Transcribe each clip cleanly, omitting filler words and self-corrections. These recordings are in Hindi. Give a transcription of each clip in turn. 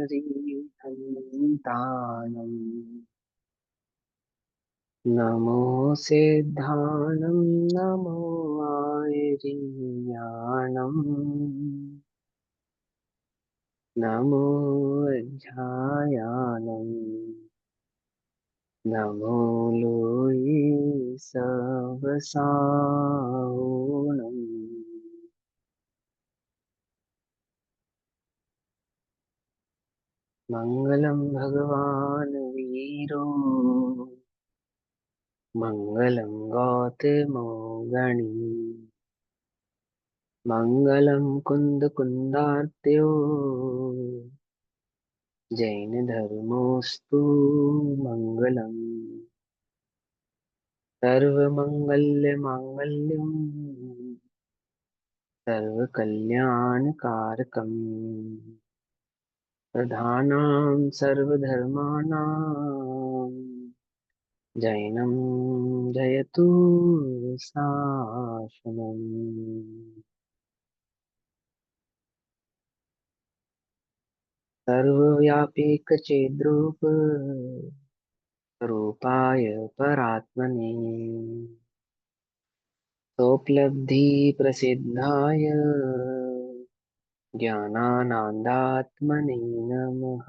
हरिहन्तानम् नमो सिद्धानं नमो आयर्याणम् नमो अध्यायानम् नमो लोये सवसानम् मङ्गलं भगवान् वीरो मङ्गलं गौतमो गणी मङ्गलं कुन्दकुन्दार्त्यो जैनधर्मोऽस्तु मङ्गलम् सर्वमङ्गलमाङ्गल्यं सर्वकल्याणकारकम् प्रधानां सर्वधर्माणां जैनं जयतु शासनम्। सर्वव्यापीकचेद्रूप रूपाय परात्मने सोपलब्धिप्रसिद्धाय ज्ञानानन्दात्मने नमः।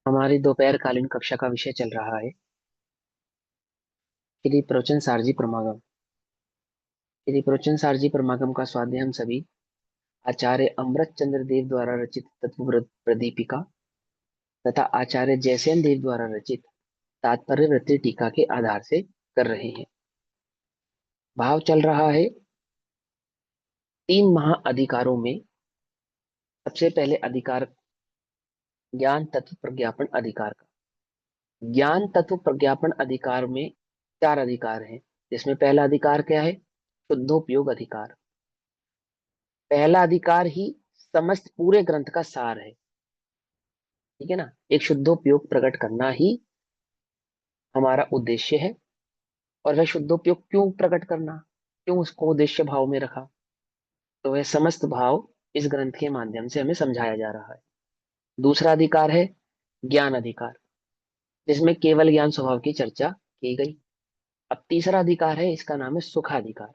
हमारी दोपहरकालीन कक्षा का विषय चल रहा है श्री प्रवचन सारजी प्रमागम। श्री प्रवचन सारजी प्रमागम का स्वाध्याय हम सभी आचार्य अमृत चंद्र देव द्वारा रचित तत्व प्रदीपिका तथा आचार्य जयसेन देव द्वारा रचित तात्पर्य वृत्ति टीका के आधार से कर रहे हैं। भाव चल रहा है तीन महाअधिकारों में। सबसे पहले अधिकार ज्ञान तत्व प्रज्ञापन अधिकार का। ज्ञान तत्व प्रज्ञापन अधिकार में चार अधिकार हैं, जिसमें पहला अधिकार क्या है? शुद्धोपयोग अधिकार। पहला अधिकार ही समस्त पूरे ग्रंथ का सार है, ठीक है ना। एक शुद्धोपयोग प्रकट करना ही हमारा उद्देश्य है। और वह शुद्धोपयोग क्यों प्रकट करना, क्यों उसको उद्देश्य भाव में रखा, तो वह समस्त भाव इस ग्रंथ के माध्यम से हमें समझाया जा रहा है। दूसरा अधिकार है ज्ञान अधिकार, जिसमें केवल ज्ञान स्वभाव की चर्चा की गई। अब तीसरा अधिकार है, इसका नाम है सुखाधिकार।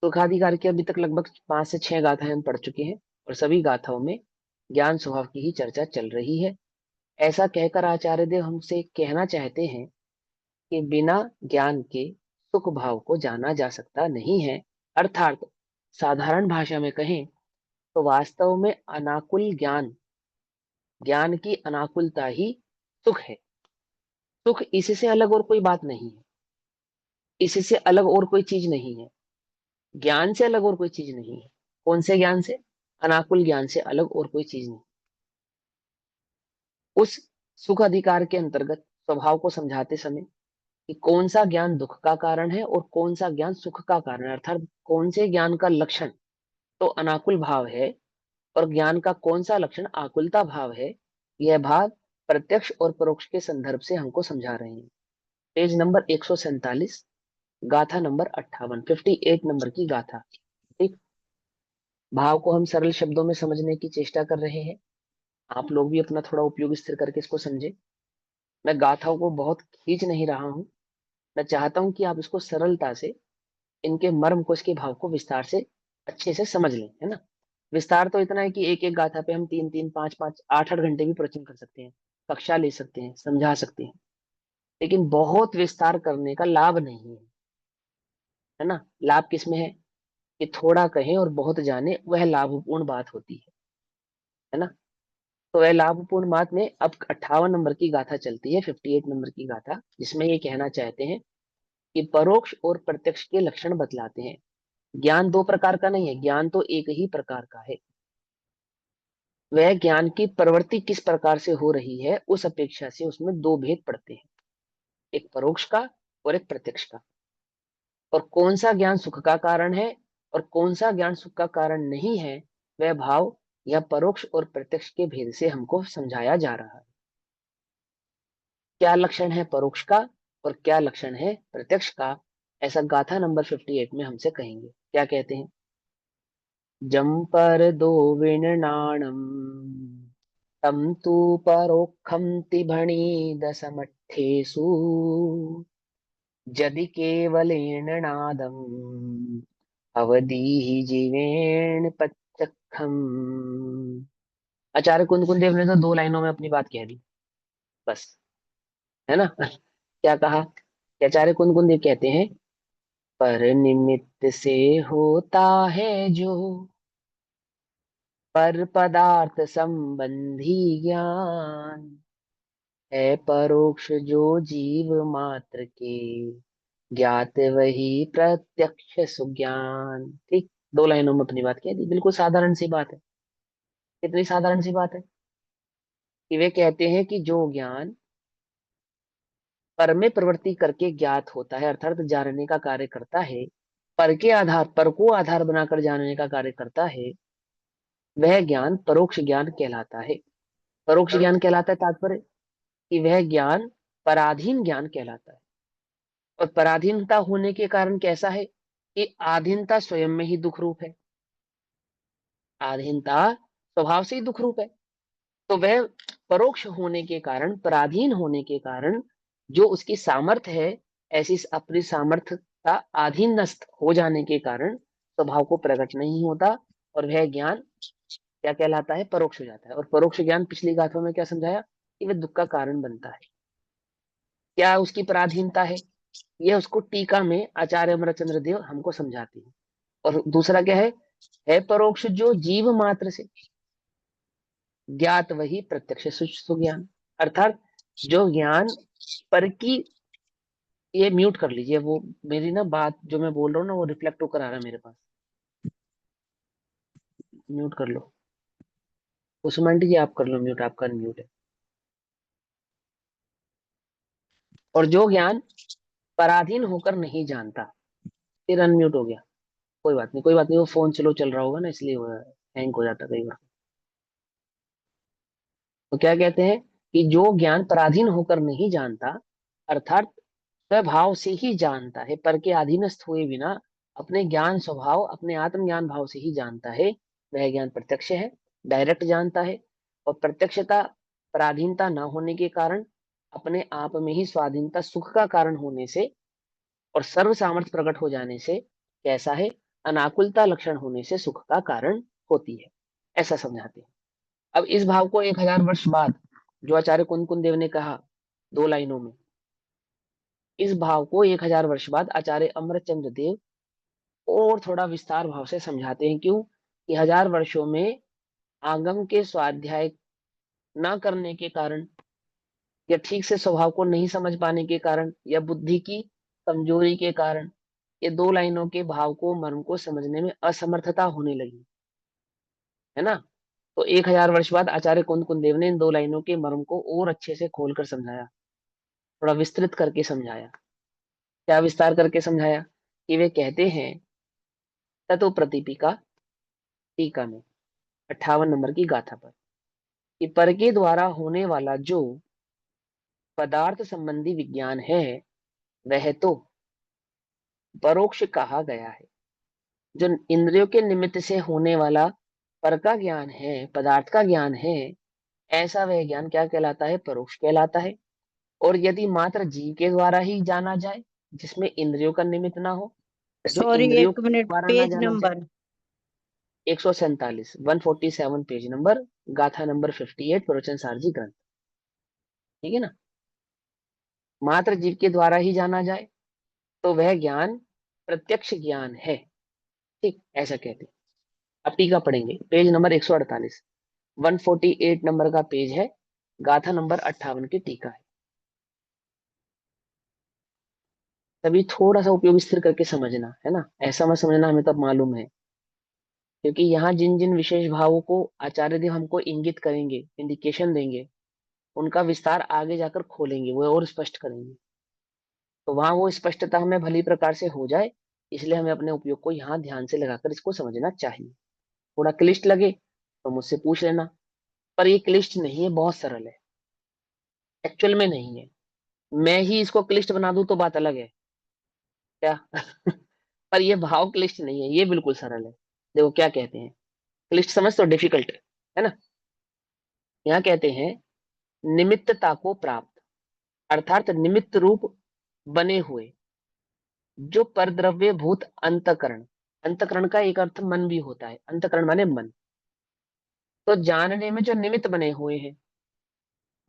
सुखाधिकार की अभी तक लगभग 5 से 6 गाथाएं हम पढ़ चुके हैं और सभी गाथाओं में ज्ञान स्वभाव की ही चर्चा चल रही है। ऐसा कहकर आचार्य देव हमसे कहना चाहते हैं कि बिना ज्ञान के सुख भाव को जाना जा सकता नहीं है। अर्थात साधारण भाषा में कहें तो वास्तव में अनाकुल ज्ञान, ज्ञान की अनाकुलता ही सुख है। सुख इससे अलग और कोई बात नहीं है, इससे अलग और कोई चीज नहीं है, ज्ञान से अलग और कोई चीज नहीं है। कौन से ज्ञान से? अनाकुल ज्ञान से अलग और कोई चीज नहीं। उस सुख अधिकार के अंतर्गत स्वभाव को समझाते समय कि कौन सा ज्ञान दुख का कारण है और कौन सा ज्ञान सुख का कारण है, अर्थात कौन से ज्ञान का लक्षण तो अनाकुल भाव है और ज्ञान का कौन सा लक्षण आकुलता भाव है, यह भाव प्रत्यक्ष और परोक्ष के संदर्भ से हमको समझा रहे हैं। पेज नंबर 147, गाथा नंबर 58, 58 नंबर की गाथा। ठीक। भाव को हम सरल शब्दों में समझने की चेष्टा कर रहे हैं। आप लोग भी अपना थोड़ा उपयोग स्थिर करके इसको समझे। मैं गाथाओं को बहुत खींच नहीं रहा हूं, मैं चाहता हूं कि आप इसको सरलता से, इनके मर्म को, इसके भाव को विस्तार से अच्छे से समझ लें, है ना। विस्तार तो इतना है कि एक एक गाथा पे हम 3 3 5 5 8 8 घंटे भी प्रवचन कर सकते हैं, कक्षा ले सकते हैं, समझा सकते हैं। लेकिन बहुत विस्तार करने का लाभ नहीं है, है ना। लाभ किसमें है कि थोड़ा कहें और बहुत जाने, वह लाभपूर्ण बात होती है ना। तो वह लाभपूर्ण बात में अब 58 नंबर की गाथा चलती है, 58 नंबर की गाथा, जिसमें ये कहना चाहते हैं कि परोक्ष और प्रत्यक्ष के लक्षण बतलाते हैं। ज्ञान दो प्रकार का नहीं है, ज्ञान तो एक ही प्रकार का है। वह ज्ञान की प्रवृत्ति किस प्रकार से हो रही है, उस अपेक्षा से उसमें दो भेद पड़ते हैं, एक परोक्ष का और एक प्रत्यक्ष का। और कौन सा ज्ञान सुख का कारण है और कौन सा ज्ञान सुख का कारण नहीं है, वह भाव या परोक्ष और प्रत्यक्ष के भेद से हमको समझाया जा रहा है। क्या लक्षण है परोक्ष का और क्या लक्षण है प्रत्यक्ष का, ऐसा गाथा नंबर 58 में हमसे कहेंगे। क्या कहते हैं? जम पर दो विननाणम तम तु परोक्षम तिभणी दशमठ्ठेषु यदि केवलेन नादम अवधि जीवेण प्रत्यक्षम। आचार्य कुंद कुंद देव ने तो 2 लाइनों में अपनी बात कह दी बस, है ना। क्या कहा कि आचार्य कुंद कुंद देव कहते हैं, पर निमित्त से होता है जो पर पदार्थ संबंधी ज्ञान, है परोक्ष जो जीव मात्र के ज्ञात वही प्रत्यक्ष सुज्ञान। ठीक, 2 लाइनों में अपनी बात कह दी, बिल्कुल साधारण सी बात है। कितनी साधारण सी बात है कि वे कहते हैं कि जो ज्ञान पर में प्रवृत्ति करके ज्ञात होता है, अर्थात जानने का कार्य करता है, पर के आधार पर को आधार बनाकर जानने का कार्य करता है, वह ज्ञान परोक्ष ज्ञान कहलाता है। परोक्ष ज्ञान कहलाता है तात्पर्य कि वह ज्ञान पराधीन ज्ञान कहलाता है। और पराधीनता होने के कारण कैसा है कि आधीनता स्वयं में ही दुख रूप है। आधीनता स्वभाव से ही दुख रूप है। तो वह परोक्ष होने के कारण, पराधीन होने के कारण, जो उसकी सामर्थ्य है, ऐसी अपनी सामर्थ्य का अधीनस्थ हो जाने के कारण स्वभाव को प्रकट नहीं होता, और वह ज्ञान क्या कहलाता है? परोक्ष हो जाता है। और परोक्ष ज्ञान पिछली गाथों में क्या समझाया कि वह दुख का कारण बनता है। क्या उसकी पराधीनता है? यह उसको टीका में आचार्य अमरचंद्र देव हमको समझाते हैं। और दूसरा क्या है परोक्ष जो जीव मात्र से ज्ञात वही प्रत्यक्ष सुज्ञान, अर्थात जो ज्ञान पर की, ये म्यूट कर लीजिए, वो मेरी ना बात जो मैं बोल रहा हूँ ना वो रिफ्लेक्ट होकर आ रहा है मेरे पास, म्यूट कर लो। उस्मान जी आप कर लो म्यूट, आपका म्यूट है। और जो ज्ञान पराधीन होकर नहीं जानता, फिर अनम्यूट हो गया। कोई बात नहीं, कोई बात नहीं, वो फोन स्लो चल रहा होगा ना, इसलिए वो हैंग हो जाता कई बार। तो क्या कहते हैं कि जो ज्ञान पराधीन होकर नहीं जानता, अर्थात स्वभाव से ही जानता है, पर के अधीनस्थ हुए बिना अपने ज्ञान स्वभाव, अपने आत्मज्ञान भाव से ही जानता है, वह ज्ञान प्रत्यक्ष है, डायरेक्ट जानता है। और प्रत्यक्षता पराधीनता न होने के कारण, अपने आप में ही स्वाधीनता सुख का कारण होने से, और सर्व सामर्थ्य प्रकट हो जाने से, कैसा है? अनाकुलता लक्षण होने से सुख का कारण होती है, ऐसा समझाते हैं। अब इस भाव को 1000 वर्ष बाद, जो आचार्य कुंद कुंद देव ने कहा 2 लाइनों में, इस भाव को 1000 वर्ष बाद आचार्य अमरचंद्र देव और थोड़ा विस्तार भाव से समझाते हैं। क्यों? कि 1000 वर्षों में आगम के स्वाध्याय ना करने के कारण, या ठीक से स्वभाव को नहीं समझ पाने के कारण, या बुद्धि की कमजोरी के कारण, ये 2 लाइनों के भाव को, मर्म को समझने में असमर्थता होने लगी, है ना। तो 1000 वर्ष बाद आचार्य कुंद कुंद देव ने इन 2 लाइनों के मर्म को और अच्छे से खोलकर समझाया, थोड़ा विस्तृत करके समझाया। क्या विस्तार करके समझाया? कि वे कहते हैं तत्व प्रदीपिका टीका में 58 नंबर की गाथा पर, कि पर के द्वारा होने वाला जो पदार्थ संबंधी विज्ञान है, वह तो परोक्ष कहा गया है। जो इंद्रियों के निमित्त से होने वाला पर का ज्ञान है, पदार्थ का ज्ञान है, ऐसा वह ज्ञान क्या कहलाता है? परोक्ष कहलाता है। और यदि मात्र जीव के द्वारा ही जाना जाए, जिसमें इंद्रियों का निमित्त ना हो, जो सॉरी, इंद्रियों एक के मिनट, द्वारा ना पेज जाना जाए, नंबर 147 147 पेज नंबर, गाथा नंबर 58, प्रवचन सारजी ग्रंथ। ठीक है ना। मात्र जीव के द्वारा ही जाना जाए तो वह ज्ञान प्रत्यक्ष ज्ञान है। ठीक, ऐसा कहते हैं। अब टीका पढ़ेंगे, पेज नंबर 148, 148 नंबर का पेज है, गाथा नंबर 58 की टीका है। तभी थोड़ा सा उपयोग स्थिर करके समझना, है ना, ऐसा मत समझना हमें तब मालूम है। क्योंकि यहाँ जिन जिन विशेष भावों को आचार्य देव हमको इंगित करेंगे, इंडिकेशन देंगे, उनका विस्तार आगे जाकर खोलेंगे, वो और स्पष्ट करेंगे। तो वहां वो स्पष्टता हमें भली प्रकार से हो जाए, इसलिए हमें अपने उपयोग को यहाँ ध्यान से लगाकर इसको समझना चाहिए। थोड़ा क्लिष्ट लगे तो मुझसे पूछ लेना, पर ये क्लिष्ट नहीं है, बहुत सरल है। एक्चुअल में नहीं है। मैं ही इसको क्लिष्ट बना दूं तो बात अलग है क्या। पर ये भाव क्लिष्ट नहीं है, ये बिल्कुल सरल है। देखो क्या कहते हैं, क्लिष्ट समझ तो डिफिकल्ट है ना। यहाँ कहते हैं निमित्तता को प्राप्त, अर्थात निमित्त रूप बने हुए जो परद्रव्य भूत अंतकरण। अंतकरण का एक अर्थ मन भी होता है, अंतकरण माने मन। तो जानने में जो निमित्त बने हुए हैं,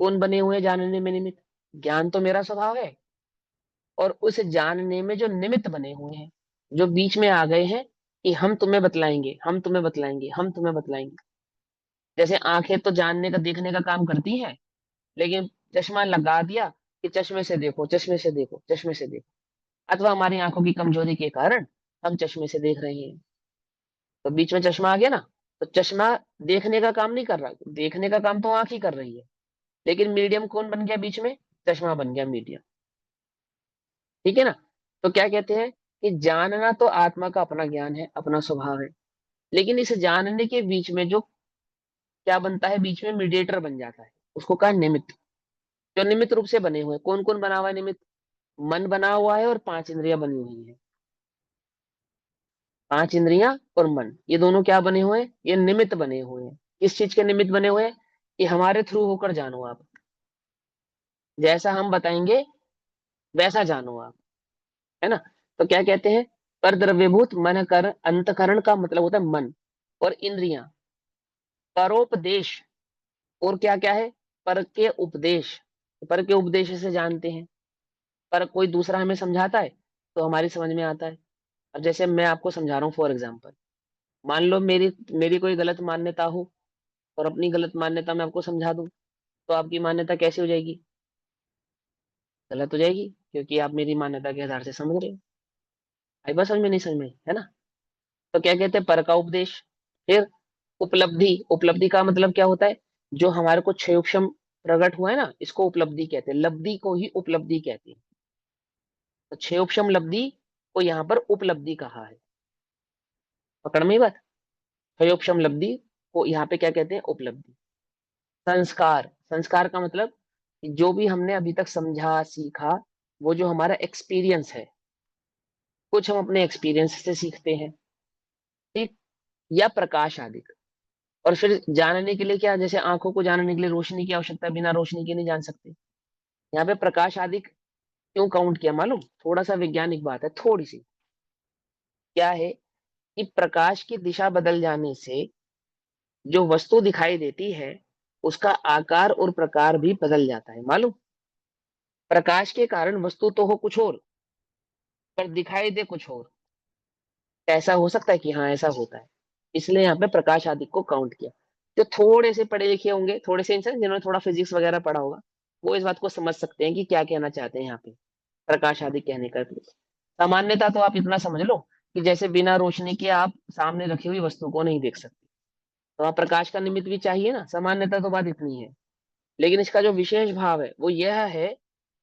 कौन बने हुए हैं जानने में निमित्त? ज्ञान तो मेरा स्वभाव है, और उस जानने में जो निमित्त बने हुए हैं, जो बीच में आ गए हैं कि हम तुम्हें बतलाएंगे, हम तुम्हें बतलाएंगे, हम तुम्हें बतलाएंगे। जैसे आंखें तो जानने का, देखने का काम करती हैं, लेकिन चश्मा लगा दिया कि चश्मे से देखो, चश्मे से देखो, चश्मे से देखो। अथवा हमारी आंखों की कमजोरी के कारण हम चश्मे से देख रहे हैं, तो बीच में चश्मा आ गया ना। तो चश्मा देखने का काम नहीं कर रहा, देखने का काम तो आंख ही कर रही है, लेकिन मीडियम कौन बन गया बीच में? चश्मा बन गया मीडियम। ठीक है ना। तो क्या कहते हैं कि जानना तो आत्मा का अपना ज्ञान है, अपना स्वभाव है, लेकिन इस जानने के बीच में जो क्या बनता है, बीच में मीडिएटर बन जाता है, उसको कहा निमित्त। जो निमित्त रूप से बने हुए, कौन कौन बना हुआ है निमित्त? मन बना हुआ है और पांच इंद्रियां बनी हुई है। पांच इंद्रियां और मन, ये दोनों क्या बने हुए हैं? ये निमित्त बने हुए हैं। किस चीज के निमित्त बने हुए हैं? कि हमारे थ्रू होकर जानो आप, जैसा हम बताएंगे वैसा जानो आप, है ना। तो क्या कहते हैं, पर द्रव्यभूत मन कर, अंतकरण का मतलब होता है मन और इंद्रियां, परोपदेश, और क्या क्या है? पर के उपदेश। पर के उपदेश से जानते हैं, पर कोई दूसरा हमें समझाता है तो हमारी समझ में आता है। अब जैसे मैं आपको समझा रहा हूँ फॉर एग्जाम्पल, मान लो मेरी मेरी कोई गलत मान्यता हो, और अपनी गलत मान्यता मैं आपको समझा दूं, तो आपकी मान्यता कैसी हो जाएगी? गलत हो जाएगी, क्योंकि आप मेरी मान्यता के आधार से समझ रहे हो। आई बात समझ में? नहीं समझ में, है ना। तो क्या कहते हैं, पर का उपदेश। फिर उपलब्धि, उपलब्धि का मतलब क्या होता है? जो हमारे को क्षयोक्षम प्रकट हुआ है ना, इसको उपलब्धि कहते हैं, लब्धि को ही उपलब्धि कहते हैं। तो क्षयोक्षम लब्धि को यहाँ पर उपलब्धि कहा है। पकड़ में ही बात। क्षयोक्षम लब्धि को यहाँ पे क्या कहते हैं? उपलब्धि। संस्कार, संस्कार का मतलब कि जो भी हमने अभी तक समझा सीखा, वो जो हमारा एक्सपीरियंस है, कुछ हम अपने एक्सपीरियंस से सीखते हैं, ठीक, या प्रकाश आदि। और फिर जानने के लिए क्या, जैसे आंखों को जानने के लिए रोशनी की आवश्यकता है, बिना रोशनी के नहीं जान सकते। यहाँ पे प्रकाश आदि क्यों काउंट किया मालूम? थोड़ा सा वैज्ञानिक बात है, थोड़ी सी। क्या है कि प्रकाश की दिशा बदल जाने से जो वस्तु दिखाई देती है, उसका आकार और प्रकार भी बदल जाता है, मालूम? प्रकाश के कारण वस्तु तो हो कुछ और, पर दिखाई दे कुछ और। ऐसा हो सकता है कि हाँ ऐसा होता है, इसलिए यहाँ पे प्रकाश आदि को काउंट किया। जो थोड़े से पढ़े लिखे होंगे, थोड़े से इंसान जिन्होंने थोड़ा फिजिक्स वगैरह पढ़ा होगा, वो इस बात को समझ सकते हैं कि क्या कहना चाहते हैं यहाँ पे प्रकाश आदि कहने का। सामान्यता तो आप इतना समझ लो कि जैसे बिना रोशनी के आप सामने रखी हुई वस्तु को नहीं देख सकते, तो आप प्रकाश का निमित्त भी चाहिए ना। सामान्यता तो बात इतनी है, लेकिन इसका जो विशेष भाव है वो यह है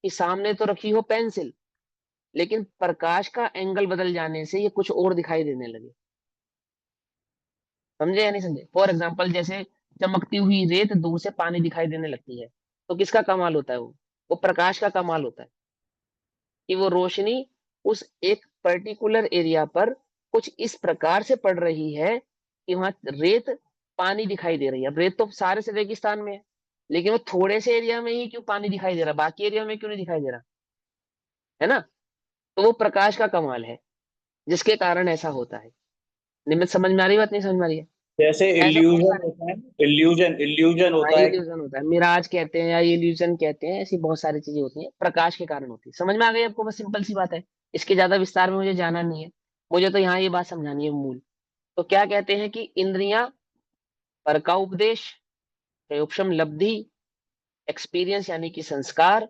कि सामने तो रखी हो पेंसिल, लेकिन प्रकाश का एंगल बदल जाने से ये कुछ और दिखाई देने लगे। समझे या नहीं समझे? फॉर एग्जाम्पल, जैसे चमकती हुई रेत दूर से पानी दिखाई देने लगती है, तो किसका कमाल होता है? वो प्रकाश का कमाल होता है कि वो रोशनी उस एक पर्टिकुलर एरिया पर कुछ इस प्रकार से पड़ रही है कि वहां रेत पानी दिखाई दे रही है। अब रेत तो सारे से रेगिस्तान में है, लेकिन वो थोड़े से एरिया में ही क्यों पानी दिखाई दे रहा, बाकी एरिया में क्यों नहीं दिखाई दे रहा, है ना। तो वो प्रकाश का कमाल है, जिसके कारण ऐसा होता है। निमित्त समझ में आ रही बात? नहीं समझ में आ रही है? जैसे ऐसा बहुत इल्यूजन सारे, होता है, इल्यूजन इल्यूजन हाँ होता है। इल्यूजन होता है, मिराज कहते हैं या इल्यूजन कहते हैं, ऐसी बहुत सारी चीजें होती हैं, प्रकाश के कारण होती है। समझ में आ गई आपको? बस सिंपल सी बात है, इसके ज्यादा विस्तार में मुझे जाना नहीं है। मुझे तो यहाँ ये बात समझानी है मूल। तो क्या कहते हैं कि इंद्रियां, पर का उपदेश, प्रयोक्षम लब्धि, एक्सपीरियंस यानी कि संस्कार,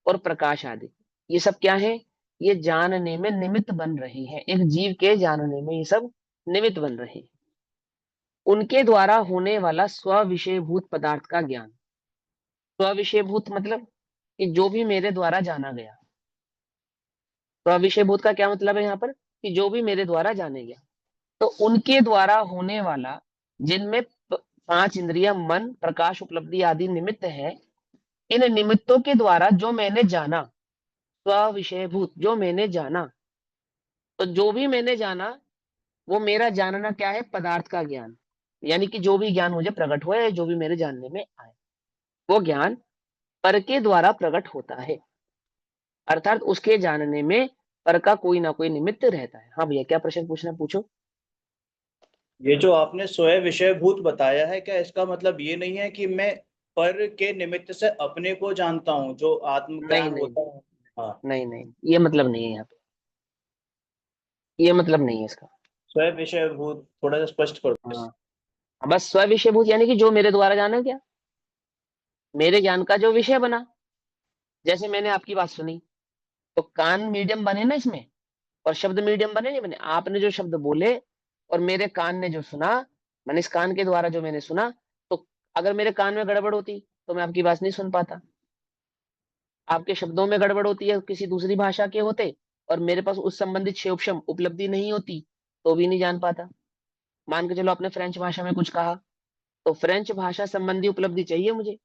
और प्रकाश आदि, ये सब क्या है? ये जानने में निमित्त बन रही है, एक जीव के जानने में ये सब निमित्त बन रहे हैं। उनके द्वारा होने वाला स्व विषयभूत पदार्थ का ज्ञान। स्व विषयभूत मतलब कि जो भी मेरे द्वारा जाना गया। स्व विषयभूत का क्या मतलब है यहाँ पर? कि जो भी मेरे द्वारा जाने गया, तो उनके द्वारा होने वाला, जिनमें 5 इंद्रिय, मन, प्रकाश, उपलब्धि आदि निमित्त है, इन निमित्तों के द्वारा जो मैंने जाना, स्व विषयभूत, जो मैंने जाना, तो जो भी मैंने जाना वो मेरा जानना क्या है? पदार्थ का ज्ञान। यानी कि जो भी ज्ञान मुझे प्रकट हुआ है, जो भी मेरे जानने में आए, वो ज्ञान पर के द्वारा प्रकट होता है। अर्थात उसके जानने में पर का कोई ना कोई निमित्त रहता है। हाँ भैया, क्या प्रश्न पूछना पूछो। ये जो आपने स्वयं विषयभूत बताया है, क्या इसका मतलब ये नहीं है कि मैं पर के निमित्त से अपने को जानता हूँ, जो नहीं आत्मज्ञान नहीं होता है? हाँ। नहीं नहीं, ये मतलब नहीं है यहाँ पे, ये मतलब नहीं है इसका। स्वयं विषयभूत थोड़ा सा स्पष्ट कर दो हाँ, बस स्व विषयभूत यानी कि जो मेरे द्वारा जाना गया, मेरे ज्ञान का जो विषय बना। जैसे मैंने आपकी बात सुनी, तो कान मीडियम बने ना इसमें, और शब्द मीडियम बने नहीं बने? आपने जो शब्द बोले और मेरे कान ने जो सुना, मैंने इस कान के द्वारा जो मैंने सुना, तो अगर मेरे कान में गड़बड़ होती तो मैं आपकी बात नहीं सुन पाता। आपके शब्दों में गड़बड़ होती है, किसी दूसरी भाषा के होते, और मेरे पास उस संबंधित क्षेपक्षम उपलब्धि नहीं होती, तो भी नहीं जान पाता। मान के चलो आपने फ्रेंच भाषा में कुछ कहा, तो फ्रेंच भाषा संबंधी उपलब्धि चाहिए मुझे,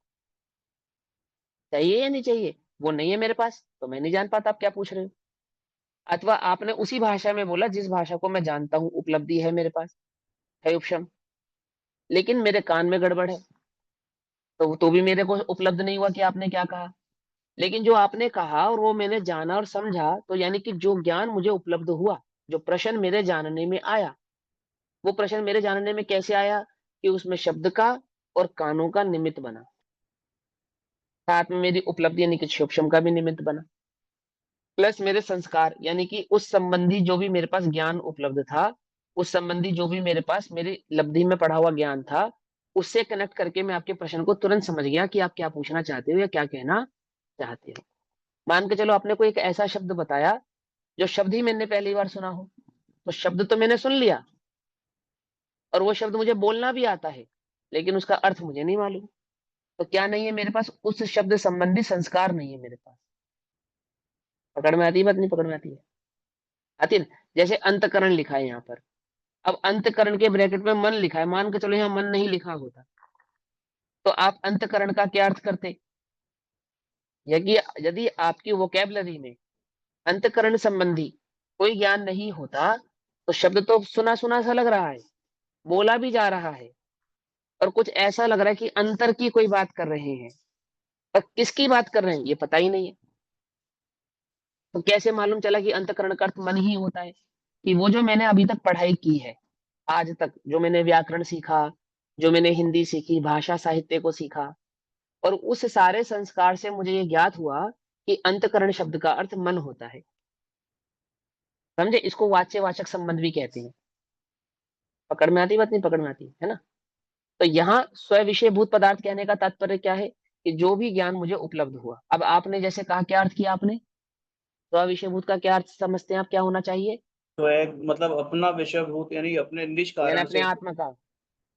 चाहिए या नहीं चाहिए? वो नहीं है मेरे पास, तो मैं नहीं जान पाता आप क्या पूछ रहे हो। अथवा आपने उसी भाषा में बोला जिस भाषा को मैं जानता हूँ, उपलब्धि है मेरे पास, है उपशम, लेकिन मेरे कान में गड़बड़ है, तो भी मेरे को उपलब्ध नहीं हुआ कि आपने क्या कहा। लेकिन जो आपने कहा और वो मैंने जाना और समझा, तो यानी कि जो ज्ञान मुझे उपलब्ध हुआ, जो प्रश्न मेरे जानने में आया, वो प्रश्न मेरे जानने में कैसे आया? कि उसमें शब्द का और कानों का निमित्त बना, साथ में मेरी उपलब्धि यानी कि उपशम का भी निमित्त बना, प्लस मेरे संस्कार यानी कि उस संबंधी जो भी मेरे पास ज्ञान उपलब्ध था, उस संबंधी जो भी मेरे पास मेरी लब्धि में पढ़ा हुआ ज्ञान था, उससे कनेक्ट करके मैं आपके प्रश्न को तुरंत समझ गया कि आप क्या पूछना चाहते हो या क्या कहना चाहते हो। मान के चलो आपने कोई एक ऐसा शब्द बताया जो शब्द ही मैंने पहली बार सुना हो, तो शब्द तो मैंने सुन लिया और वो शब्द मुझे बोलना भी आता है, लेकिन उसका अर्थ मुझे नहीं मालूम। तो क्या नहीं है मेरे पास? उस शब्द संबंधी संस्कार नहीं है मेरे पास। पकड़ में आती है बात? नहीं पकड़ में आती है? आती है ना? जैसे अंतकरण लिखा है यहाँ पर, अब अंतकरण के ब्रैकेट में मन लिखा है, मान के चलो यहाँ मन नहीं लिखा होता, तो आप अंतकरण का क्या अर्थ करते? यदि यदि आपकी वोकेबलरी में अंतकरण संबंधी कोई ज्ञान नहीं होता, तो शब्द तो सुना सुना सा लग रहा है, बोला भी जा रहा है, और कुछ ऐसा लग रहा है कि अंतर की कोई बात कर रहे हैं, पर किसकी बात कर रहे हैं ये पता ही नहीं है। तो कैसे मालूम चला कि अंतकरण का अर्थ मन ही होता है? कि वो जो मैंने अभी तक पढ़ाई की है, आज तक जो मैंने व्याकरण सीखा, जो मैंने हिंदी सीखी, भाषा साहित्य को सीखा, और उस सारे संस्कार से मुझे ये ज्ञात हुआ कि अंतकरण शब्द का अर्थ मन होता है। समझे? इसको वाच्यवाचक संबंध भी कहते हैं। पकड़ में आती बात? नहीं पकड़ में आती है ना? तो यहाँ स्व विषय भूत पदार्थ कहने का तात्पर्य क्या है? कि जो भी ज्ञान मुझे उपलब्ध हुआ। अब आपने जैसे कहा, क्या अर्थ किया आपने? स्व विषय भूत का क्या अर्थ समझते हैं आप, क्या होना चाहिए? तो एक मतलब अपना विषयभूत, यानी अपने निज यानी कारण अपने से। आत्मा का,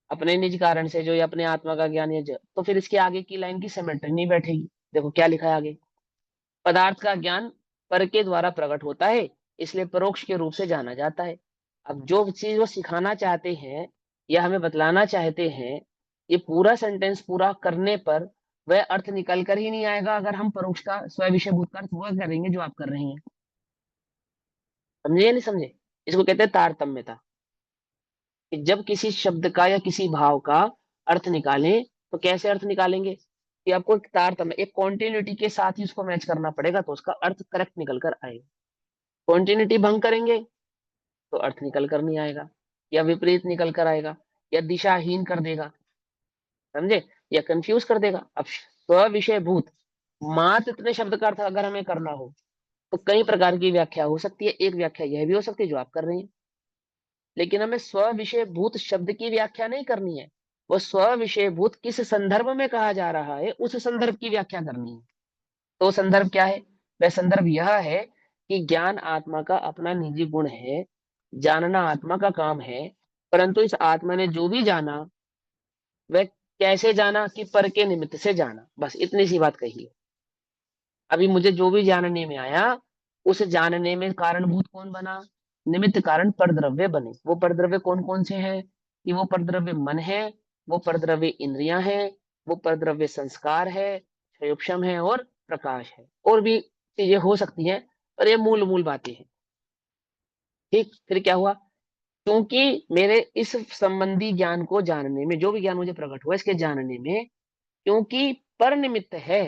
अपने निज कारण से जो ये अपने आत्मा का ज्ञान है, तो फिर इसके आगे की लाइन की सिमेट्री नहीं बैठेगी। देखो क्या लिखा है आगे, पदार्थ का ज्ञान पर के द्वारा प्रकट होता है, इसलिए परोक्ष के रूप से जाना जाता है। अब जो चीज वो सिखाना चाहते हैं या हमें बतलाना चाहते हैं, ये पूरा सेंटेंस पूरा करने पर वह अर्थ निकल कर ही नहीं आएगा अगर हम परोक्ष का स्व विषय भूत का अर्थ वह करेंगे जो आप कर रहे हैं। समझे या नहीं समझे? इसको कहते हैं तारतम्यता। कि जब किसी शब्द का या किसी भाव का अर्थ निकालें, तो कैसे अर्थ निकालेंगे? कि आपको एक तारतम्य, एक कॉन्टिन्यूटी के साथ ही उसको मैच करना पड़ेगा, तो उसका अर्थ करेक्ट निकल कर आएगा। कॉन्टिन्यूटी भंग करेंगे तो अर्थ निकल कर नहीं आएगा, या विपरीत निकल कर आएगा, या दिशाहीन कर देगा। समझे? या कंफ्यूज कर देगा। अब स्व विषय भूत मात्र इतने शब्द का अर्थ अगर हमें करना हो, तो कई प्रकार की व्याख्या हो सकती है। एक व्याख्या यह भी हो सकती है जो आप कर रहे हैं, लेकिन हमें स्व विषय भूत शब्द की व्याख्या नहीं करनी है। वो स्व विषय भूत किस संदर्भ में कहा जा रहा है, उस संदर्भ की व्याख्या करनी है। तो वो संदर्भ क्या है? वह संदर्भ यह है कि ज्ञान आत्मा का अपना निजी गुण है, जानना आत्मा का काम है, परंतु इस आत्मा ने जो भी जाना, वह कैसे जाना? कि पर के निमित्त से जाना। बस इतनी सी बात कही है। अभी मुझे जो भी जानने में आया, उस जानने में कारणभूत कौन बना? निमित्त कारण परद्रव्य बने। वो परद्रव्य कौन कौन से हैं? कि वो परद्रव्य मन है, वो परद्रव्य इंद्रियां हैं, वो परद्रव्य संस्कार है, क्षयोक्षम है और प्रकाश है। और भी चीजें हो सकती हैं, पर ये मूल मूल बातें हैं। ठीक, फिर क्या हुआ? क्योंकि मेरे इस संबंधी ज्ञान को जानने में, जो भी ज्ञान मुझे प्रकट हुआ इसके जानने में, क्योंकि पर निमित्त है,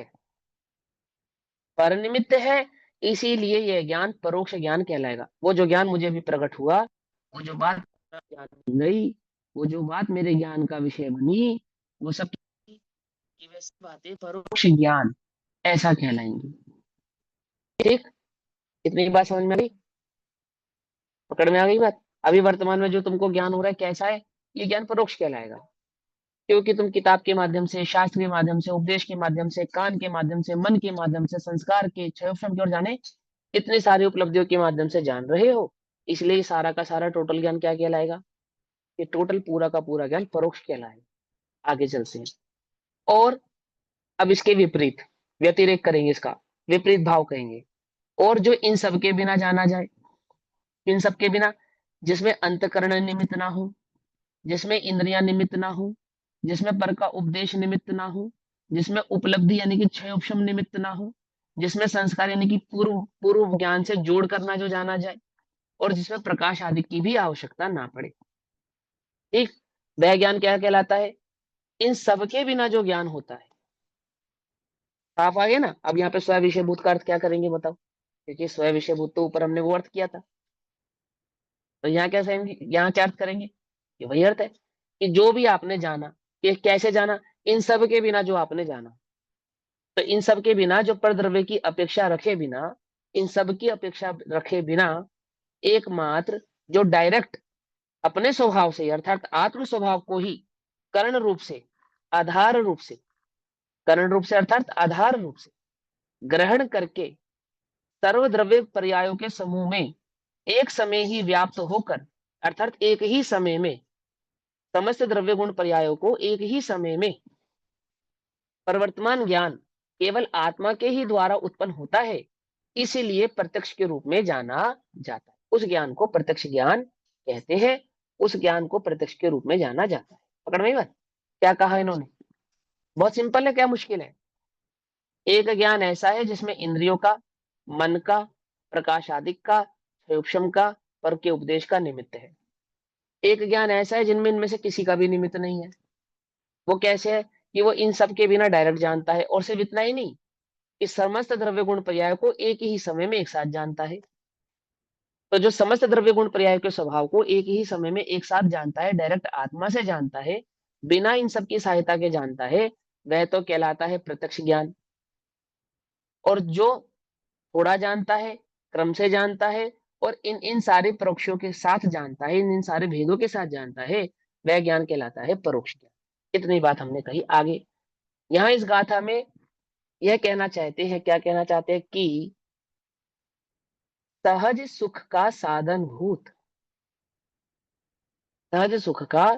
पर निमित्त है, इसीलिए यह ज्ञान परोक्ष ज्ञान कहलाएगा। वो जो ज्ञान मुझे भी प्रकट हुआ, वो जो बात मेरा ज्ञान बन गई, वो जो बात मेरे ज्ञान का विषय बनी, वो सब की वैसी बातें परोक्ष ज्ञान ऐसा कहलाएंगी। ठीक, इतनी बात समझ में आई? पकड़ में आ गई बात? अभी वर्तमान में जो तुमको ज्ञान हो रहा है कैसा है? ये ज्ञान परोक्ष कहलाएगा। क्योंकि तुम किताब के माध्यम से, शास्त्र के माध्यम से, उपदेश के माध्यम से, कान के माध्यम से, मन के माध्यम से, संस्कार के, क्षयोक्षम की ओर जाने, इतनी सारी उपलब्धियों के माध्यम से जान रहे हो। इसलिए सारा का सारा टोटल ज्ञान क्या कहलाएगा? ये टोटल पूरा का पूरा ज्ञान परोक्ष कहलाएगा। आगे चलते हैं। और अब इसके विपरीत व्यतिरेक करेंगे, इसका विपरीत भाव कहेंगे। और जो इन सब के बिना जाना जाए, इन सब के बिना, जिसमें अंतकरण निमित्त ना हो, जिसमें इंद्रियां निमित्त ना हो, जिसमें पर का उपदेश निमित्त ना हो, जिसमें उपलब्धि यानी कि क्षय उपशम निमित्त ना हो, जिसमें संस्कार यानी कि पूर्व पूर्व ज्ञान से जोड़ करना जो जाना जाए, और जिसमें प्रकाश आदि की भी आवश्यकता ना पड़े। ठीक, वह ज्ञान क्या कहलाता है? इन सबके बिना जो ज्ञान होता है। साफ आ गया ना? अब यहाँ पे स्व विषय भूत का अर्थ क्या करेंगे बताओ? क्योंकि स्व विषय भूत तो ऊपर हमने वो अर्थ किया था, तो यहाँ क्या कहेंगे, यहाँ क्या अर्थ करेंगे? ये वही अर्थ है कि जो भी आपने जाना, कि कैसे जाना, इन सब के बिना जो आपने जाना, तो इन सब के बिना जो परद्रव्य की अपेक्षा रखे बिना, इन सब की अपेक्षा रखे बिना, एकमात्र जो डायरेक्ट अपने स्वभाव से अर्थात आत्म स्वभाव को ही करण रूप से, आधार रूप से, करण रूप से अर्थात आधार रूप से ग्रहण करके सर्वद्रव्य पर्यायों के समूह में एक समय ही व्याप्त होकर, अर्थात एक ही समय में समस्त द्रव्य गुण पर्यायों को एक ही समय में, प्रवर्तमान ज्ञान केवल आत्मा के ही द्वारा उत्पन्न होता है, इसीलिए प्रत्यक्ष के रूप में जाना जाता है। उस ज्ञान को प्रत्यक्ष ज्ञान कहते हैं, उस ज्ञान को प्रत्यक्ष के रूप में जाना जाता है। पकड़ में आई बात? क्या कहा इन्होंने? बहुत सिंपल है, क्या मुश्किल है? एक ज्ञान ऐसा है जिसमें इंद्रियों का, मन का, प्रकाश आदि का, सूक्ष्म का, पर के उपदेश का निमित्त है। एक ज्ञान ऐसा है जिनमें इनमें से किसी का भी निमित्त नहीं है। वो कैसे है? कि वो इन सब के बिना डायरेक्ट जानता है, और सिर्फ इतना ही नहीं, कि समस्त द्रव्य गुण पर्याय को एक ही समय में एक साथ जानता है। तो जो समस्त द्रव्य गुण पर्याय के स्वभाव को एक ही समय में एक साथ जानता है, डायरेक्ट आत्मा से जानता है, बिना इन सब की सहायता के जानता है, वह तो कहलाता है प्रत्यक्ष ज्ञान। और जो थोड़ा जानता है, क्रम से जानता है, और इन इन सारे परोक्षों के साथ जानता है, इन इन सारे भेदों के साथ जानता है, वह ज्ञान कहलाता है परोक्ष ज्ञान। इतनी बात हमने कही। आगे यहाँ इस गाथा में यह कहना चाहते हैं, क्या कहना चाहते हैं? कि सहज सुख का साधन भूत, सहज सुख का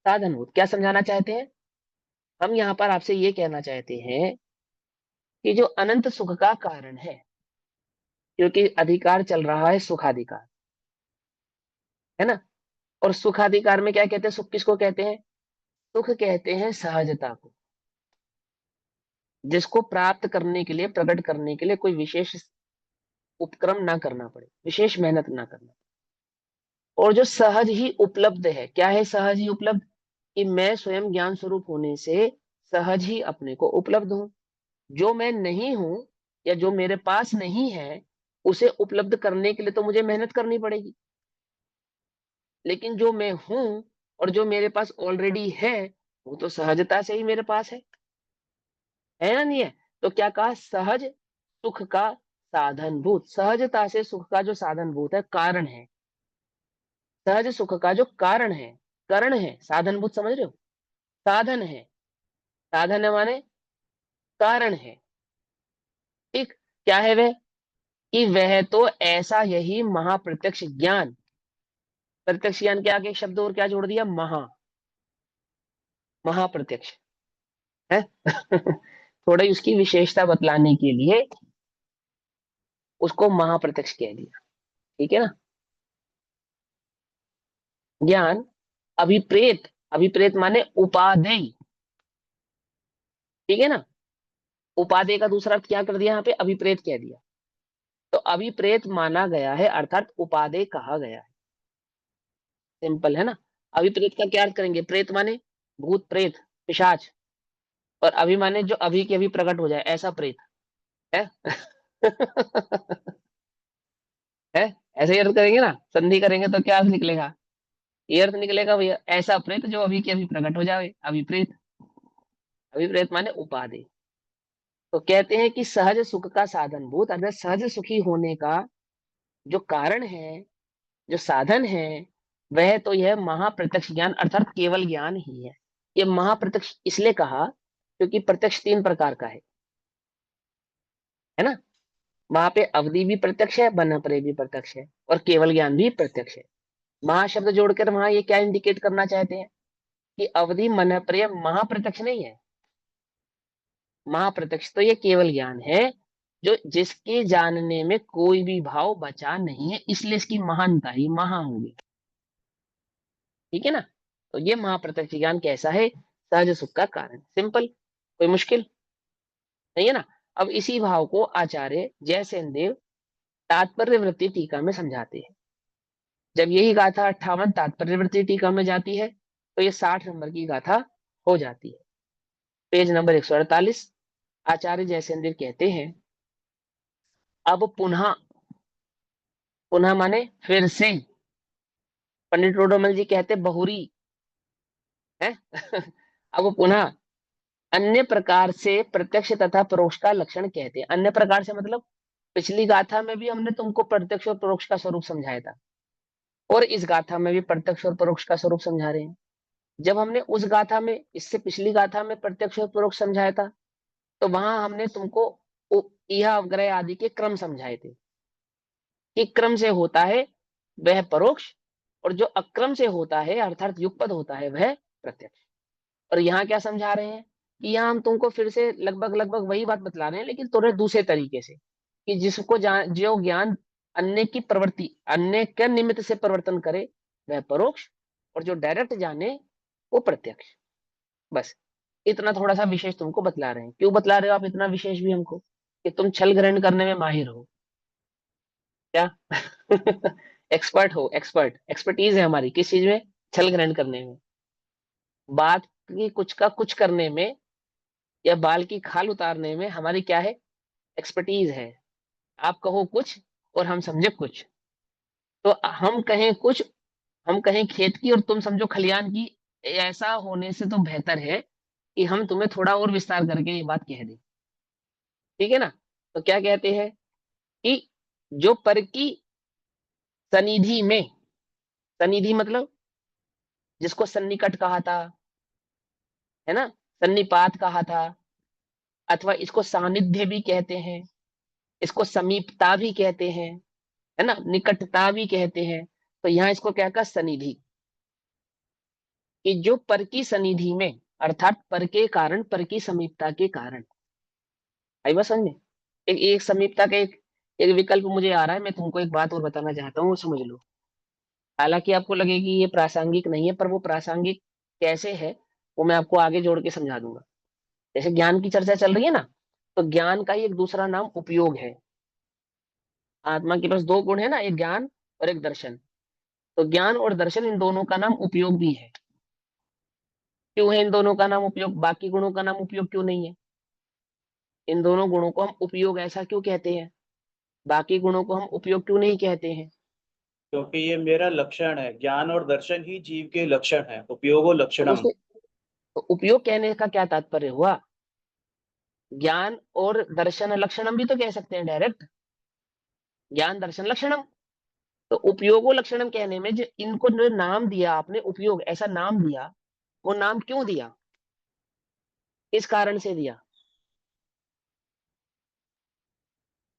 साधन भूत क्या समझाना चाहते हैं? हम यहाँ पर आपसे ये कहना चाहते हैं कि जो अनंत सुख का कारण है, क्योंकि अधिकार चल रहा है सुखाधिकार, है ना? और सुखाधिकार में क्या कहते हैं? सुख किसको कहते हैं? सुख कहते हैं सहजता को, जिसको प्राप्त करने के लिए, प्रकट करने के लिए कोई विशेष उपक्रम ना करना पड़े, विशेष मेहनत ना करना। और जो सहज ही उपलब्ध है, क्या है सहज ही उपलब्ध? कि मैं स्वयं ज्ञान स्वरूप होने से सहज ही अपने को उपलब्ध हूं। जो मैं नहीं हूं, या जो मेरे पास नहीं है, उसे उपलब्ध करने के लिए तो मुझे मेहनत करनी पड़ेगी। लेकिन जो मैं हूं और जो मेरे पास ऑलरेडी है, वो तो सहजता से ही मेरे पास है ना? नहीं है? तो क्या कहा? सहज सुख का साधन भूत, सहजता से सुख का जो साधन भूत है, कारण है। सहज सुख का जो कारण है, करण है, साधन भूत समझ रहे हो? साधन है, साधन है माने कारण है। ठीक, क्या है वह? कि वह तो ऐसा यही महाप्रत्यक्ष ज्ञान, प्रत्यक्ष ज्ञान के आगे एक शब्द और क्या जोड़ दिया? महा, महाप्रत्यक्ष है। थोड़ी उसकी विशेषता बतलाने के लिए उसको महाप्रत्यक्ष कह दिया। ठीक है ना? ज्ञान, अभिप्रेत, अभिप्रेत माने उपादेय, ठीक है ना। उपादेय का दूसरा अर्थ क्या कर दिया यहाँ पे, अभिप्रेत कह दिया। तो अभिप्रेत माना गया है अर्थात उपादेय कहा गया है। सिंपल है ना। अभिप्रेत का क्या अर्थ करेंगे, प्रेत माने भूत प्रेत पिशाच, और अभी माने जो अभी के अभी प्रकट हो जाए ऐसा प्रेत है। है, ऐसे ही अर्थ करेंगे ना, संधि करेंगे तो क्या अर्थ निकलेगा, ये अर्थ निकलेगा भैया, ऐसा प्रेत जो अभी के अभी प्रकट हो जाए, अभिप्रेत। अभिप्रेत माने उपाधि। तो कहते हैं कि सहज सुख का साधन भूत अर्थात सहज सुखी होने का जो कारण है, जो साधन है, वह तो यह महाप्रत्यक्ष ज्ञान अर्थात केवल ज्ञान ही है। ये महाप्रत्यक्ष इसलिए कहा क्योंकि प्रत्यक्ष तीन प्रकार का है ना। वहां पे अवधि भी प्रत्यक्ष है, बनपरे भी प्रत्यक्ष है, और केवल ज्ञान भी प्रत्यक्ष है। महाशब्द जोड़कर वहां ये क्या इंडिकेट करना चाहते हैं कि अवधि मनप्रिय महाप्रत्यक्ष नहीं है। महाप्रत्यक्ष तो ये केवल ज्ञान है जो जिसके जानने में कोई भी भाव बचा नहीं है, इसलिए इसकी महानता ही महा होगी, ठीक है ना। तो ये महाप्रत्यक्ष ज्ञान कैसा है, सहज सुख का कारण, सिंपल, कोई मुश्किल नहीं है ना। अब इसी भाव को आचार्य जयसेन देव तात्पर्य वृत्ति टीका में समझाते हैं। जब यही गाथा 58 तात्पर्य वृत्ति टीका में जाती है तो ये 60 नंबर की गाथा हो जाती है। पेज नंबर 148, आचार्य जयसेंद्र कहते हैं, अब पुनः, पुनः माने फिर से, पंडित रोडोमल जी कहते बहुरी है। अब पुनः अन्य प्रकार से प्रत्यक्ष तथा परोक्ष का लक्षण कहते हैं। अन्य प्रकार से मतलब पिछली गाथा में भी हमने तुमको प्रत्यक्ष और परोक्ष का स्वरूप समझाया था, और इस गाथा में भी प्रत्यक्ष और परोक्ष का स्वरूप समझा रहे हैं। जब हमने उस गाथा में, इससे पिछली गाथा में प्रत्यक्ष और परोक्ष समझाया था, तो वहां हमने तुमको यह अवग्रह आदि के क्रम समझाए थे कि क्रम से होता है वह परोक्ष, और जो अक्रम से होता है अर्थात युगपद होता है वह प्रत्यक्ष। और यहाँ क्या समझा रहे हैं कि यहाँ हम तुमको फिर से लगभग लगभग वही बात बतला रहे हैं, लेकिन थोड़े दूसरे तरीके से, कि जिसको जान जो ज्ञान अन्य की प्रवृत्ति, अन्य के निमित्त से परिवर्तन करे वह परोक्ष, और जो डायरेक्ट जाने वो प्रत्यक्ष। बस इतना थोड़ा सा विशेष तुमको बतला रहे हैं। क्यों बतला रहे हो आप इतना विशेष भी हमको, कि तुम छल ग्रहण करने में माहिर हो क्या। एक्सपर्ट हो, एक्सपर्ट, एक्सपर्टीज है हमारी किस चीज में, छल ग्रहण करने में, बात की कुछ का कुछ करने में, या बाल की खाल उतारने में हमारी क्या है, एक्सपर्टीज है। आप कहो कुछ और हम समझे कुछ, तो हम कहें कुछ, हम कहें खेत की और तुम समझो खलियान की, ऐसा होने से तो बेहतर है कि हम तुम्हें थोड़ा और विस्तार करके ये बात कह दें, ठीक है ना। तो क्या कहते हैं कि जो पर की सनिधि में, सनिधि मतलब जिसको सन्निकट कहा था, है ना, सन्निपात कहा था, अथवा इसको सानिध्य भी कहते हैं, इसको समीपता भी कहते हैं, है ना, निकटता भी कहते हैं। तो यहाँ इसको क्या कहा, सनिधि, कि जो पर की सनिधि में अर्थात पर के कारण, पर की समीपता के कारण, आई बात समझ में। एक समीपता का एक विकल्प मुझे आ रहा है, मैं तुमको एक बात और बताना चाहता हूँ, समझ लो। हालांकि आपको लगे कि ये प्रासंगिक नहीं है, पर वो प्रासंगिक कैसे है वो मैं आपको आगे जोड़ के समझा दूंगा। जैसे ज्ञान की चर्चा चल रही है ना, तो ज्ञान का ही एक दूसरा नाम उपयोग है। आत्मा के पास दो गुण है ना, एक ज्ञान और एक दर्शन। तो ज्ञान और दर्शन इन दोनों का नाम उपयोग भी है। क्यों है इन दोनों का नाम उपयोग, बाकी गुणों का नाम उपयोग क्यों नहीं है। इन दोनों गुणों को हम उपयोग ऐसा क्यों कहते हैं, बाकी गुणों को हम उपयोग क्यों नहीं कहते हैं। क्योंकि ये मेरा लक्षण है, ज्ञान और दर्शन ही जीव के लक्षण है, उपयोगो तो लक्षणम। उसे, तो उपयोग कहने का क्या तात्पर्य हुआ, ज्ञान और दर्शन लक्षणम भी तो कह सकते हैं डायरेक्ट, ज्ञान दर्शन लक्षणम। तो उपयोगो लक्षणम कहने में जो इनको जो नाम दिया आपने, उपयोग ऐसा नाम दिया, वो नाम क्यों दिया, किस कारण से दिया,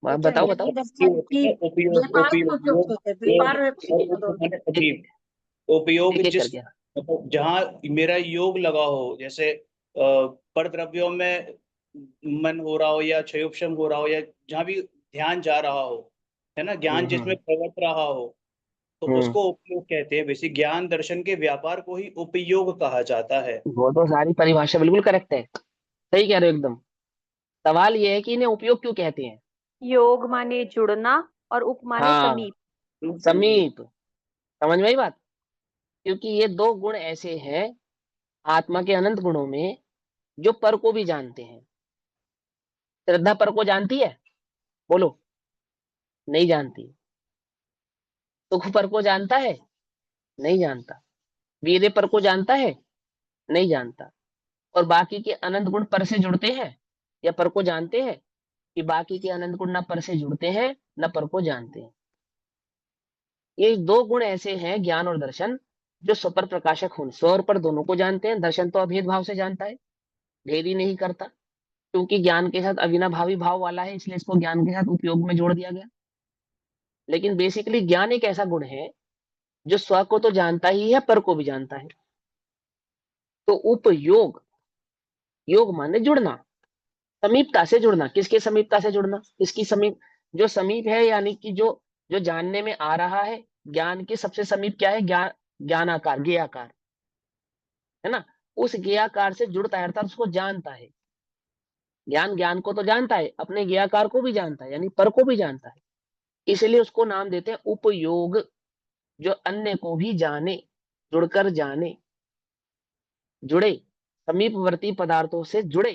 अच्छा, बताओ यदि बताओ। ये दर्शन होते की हैं उपयोग, व्यापार में उपयोग उपयोग योग, होते हैं, योग व्यापार में और उपयोग होते हैं। एक अजीब। उपयोग एक एक जिस, करके। मतलब जहाँ मेरा योग लगा हो, जैसे पर द्रव्यों में मन हो रहा हो या क्षयोपशम हो रहा हो, या जहाँ भी ध्यान जा रहा हो, है ना, ज्ञान जिसमें हम्म। प्रवर्त रहा हो, तो हम्म। उसको उपयोग कहते हैं। वैसे ज्ञान दर्शन के व्यापार को ही उपयोग कहा जाता है। वो तो सारी परिभाषा बिल्कुल करेक्ट है, सही कह रहे हो एकदम। सवाल ये है कि इन्हें उपयोग क्यों कहते हैं। योग माने जुड़ना और उप माने हाँ, समीप। समीप। समझ में आई बात। क्योंकि ये दो गुण ऐसे हैं आत्मा के अनंत गुणों में जो पर को भी जानते हैं। श्रद्धा पर को जानती है, बोलो। नहीं जानती। सुख पर को जानता है, नहीं जानता। वीर्य पर को जानता है, नहीं जानता। और बाकी के अनंत गुण पर से जुड़ते हैं या पर को जानते हैं, कि बाकी के अनंत गुण न पर से जुड़ते हैं न पर को जानते हैं। ये दो गुण ऐसे हैं ज्ञान और दर्शन जो स्वपर प्रकाशक हों। स्व और पर दोनों को जानते हैं। दर्शन तो अभेद भाव से जानता है, भेद ही नहीं करता, क्योंकि ज्ञान के साथ अविनाभावी भाव वाला है, इसलिए इसको ज्ञान के साथ उपयोग में जोड़ दिया गया। लेकिन बेसिकली ज्ञान एक ऐसा गुण है जो स्व को तो जानता ही है, पर को भी जानता है। तो उपयोग, योग माने जुड़ना, समीपता से जुड़ना। किसके समीपता से जुड़ना, किसकी समीप, जो समीप है, यानी कि जो जानने में आ रहा है। ज्ञान के सबसे समीप क्या है, ज्ञान, ज्ञानाकार, ज्ञेयाकार, है ना। उस ज्ञेयाकार से जुड़ता है, अर्थात उसको जानता है। ज्ञान ज्ञान को तो जानता है, अपने ज्ञेयाकार को भी जानता है, यानी पर को भी जानता है। इसलिए उसको नाम देते हैं उपयोग, जो अन्य को भी जाने, जुड़कर जाने, जुड़े, समीपवर्ती पदार्थों से जुड़े,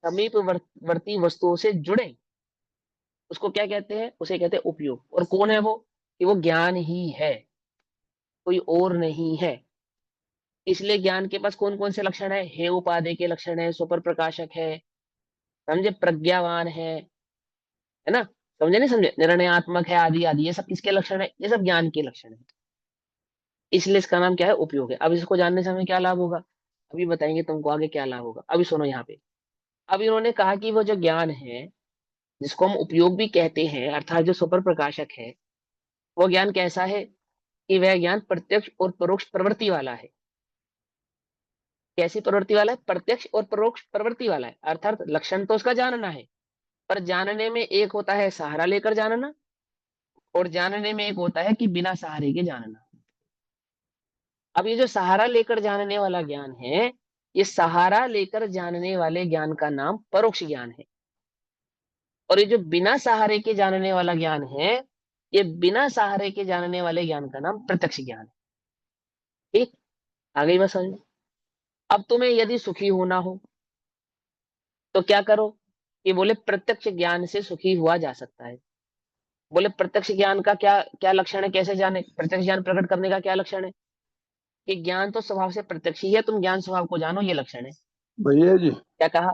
समीपवर्ती वस्तुओं से जुड़े, उसको क्या कहते हैं, उसे कहते हैं उपयोग। और कौन है वो, कि वो ज्ञान ही है, कोई और नहीं है। इसलिए ज्ञान के पास कौन कौन से लक्षण है उपाधि के लक्षण है, सुपर प्रकाशक है, समझे, प्रज्ञावान है ना, समझे नहीं समझे, निर्णयात्मक है, आदि आदि, ये सब किसके लक्षण है, ये सब ज्ञान के लक्षण है। इसलिए इसका नाम क्या है, उपयोग है। अब इसको जानने से हमें क्या लाभ होगा, अभी बताएंगे तुमको आगे क्या लाभ होगा। अभी सुनो यहाँ पे। अब इन्होंने कहा कि वो जो ज्ञान है जिसको हम उपयोग भी कहते हैं, अर्थात जो सुपर प्रकाशक है, वो ज्ञान कैसा है, कि वह ज्ञान प्रत्यक्ष और परोक्ष प्रवृत्ति वाला है। कैसी प्रवृत्ति वाला है, प्रत्यक्ष और परोक्ष प्रवृत्ति वाला है। अर्थात लक्षण तो उसका जानना है, पर जानने में एक होता है सहारा लेकर जानना, और जानने में एक होता है कि बिना सहारे के जानना। अब ये जो सहारा लेकर जानने वाला ज्ञान है, ये सहारा लेकर जानने वाले ज्ञान का नाम परोक्ष ज्ञान है। और ये जो बिना सहारे के जानने वाला ज्ञान है, ये बिना सहारे के जानने वाले ज्ञान का नाम प्रत्यक्ष ज्ञान है। ठीक, आ गई बात समझ में। अब तुम्हें यदि सुखी होना हो तो क्या करो, कि बोले प्रत्यक्ष ज्ञान से सुखी हुआ जा सकता है। बोले प्रत्यक्ष ज्ञान का क्या क्या लक्षण है, कैसे जाने, प्रत्यक्ष ज्ञान प्रकट करने का क्या लक्षण है, कि ज्ञान तो स्वभाव से प्रत्यक्ष ही है, तुम ज्ञान स्वभाव को जानो, ये लक्षण है। भैया जी, क्या कहा।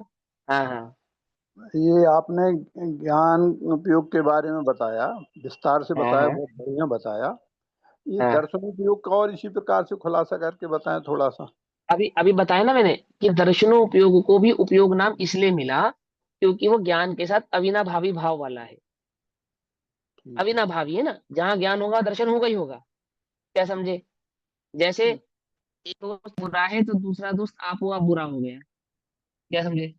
हाँ हाँ ये आपने ज्ञान उपयोग के बारे में बताया, विस्तार से हाँ बताया, हाँ बहुत बढ़िया बताया। ये हाँ। दर्शन उपयोग का और इसी प्रकार से खुलासा करके बताएं थोड़ा सा। अभी अभी बताया ना मैंने, कि दर्शनों उपयोग को भी उपयोग नाम इसलिए मिला क्योंकि वो ज्ञान के साथ अविनाभावी भाव वाला है। ठीक है। अविनाभावी है ना, जहां ज्ञान होगा दर्शन होगा ही होगा। क्या समझे, जैसे एक दोस्त बुरा है तो दूसरा दोस्त आप हुआ बुरा हो गया। क्या समझे,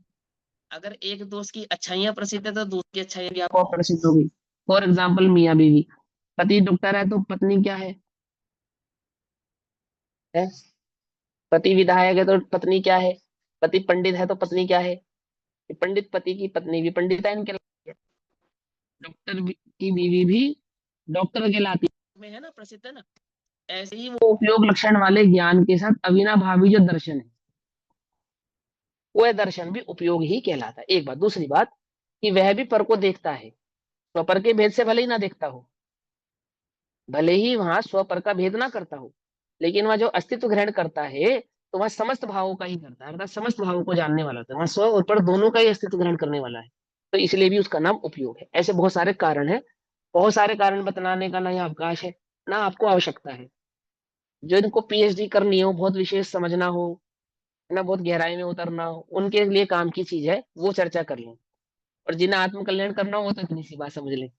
अगर एक दोस्त की अच्छाइयां प्रसिद्ध है तो दूसरी की अच्छाइयां भी आपको प्रसिद्ध हो गई। फॉर एग्जाम्पल मियाँ बीवी, पति डॉक्टर है तो पत्नी क्या है? पति विधायक है तो पत्नी क्या है? पति पंडित है तो पत्नी क्या है? पंडित पति की पत्नी भी पंडिताइन कहलाती है। डॉक्टर की बीवी भी डॉक्टर कहलाती में है ना, प्रसिद्ध है ना। ऐसे ही वो उपयोग लक्षण वाले ज्ञान के साथ अविनाभावी जो दर्शन है, वह दर्शन भी उपयोग ही कहलाता है। एक बात, दूसरी बात, कि वह भी पर को देखता है, स्वपर के भेद से भले ही ना देखता हो, भले ही वहां स्वपर का भेद ना करता हो, लेकिन वह जो अस्तित्व ग्रहण करता है तो वह समस्त भावों का ही करता है, अर्थात समस्त भावों को जानने वाला होता है, वह स्व और पर दोनों का ही अस्तित्व ग्रहण करने वाला है। तो इसलिए भी उसका नाम उपयोग है। ऐसे बहुत सारे कारण है, बहुत सारे कारण बतलाने का ना यहाँ अवकाश है, ना आपको आवश्यकता है। जो इनको पीएचडी करनी हो, बहुत विशेष समझना हो, है ना, बहुत गहराई में उतरना हो, उनके लिए काम की चीज है, वो चर्चा कर लें। और जिन्हें आत्मकल्याण करना हो तो इतनी सी बात समझ लें।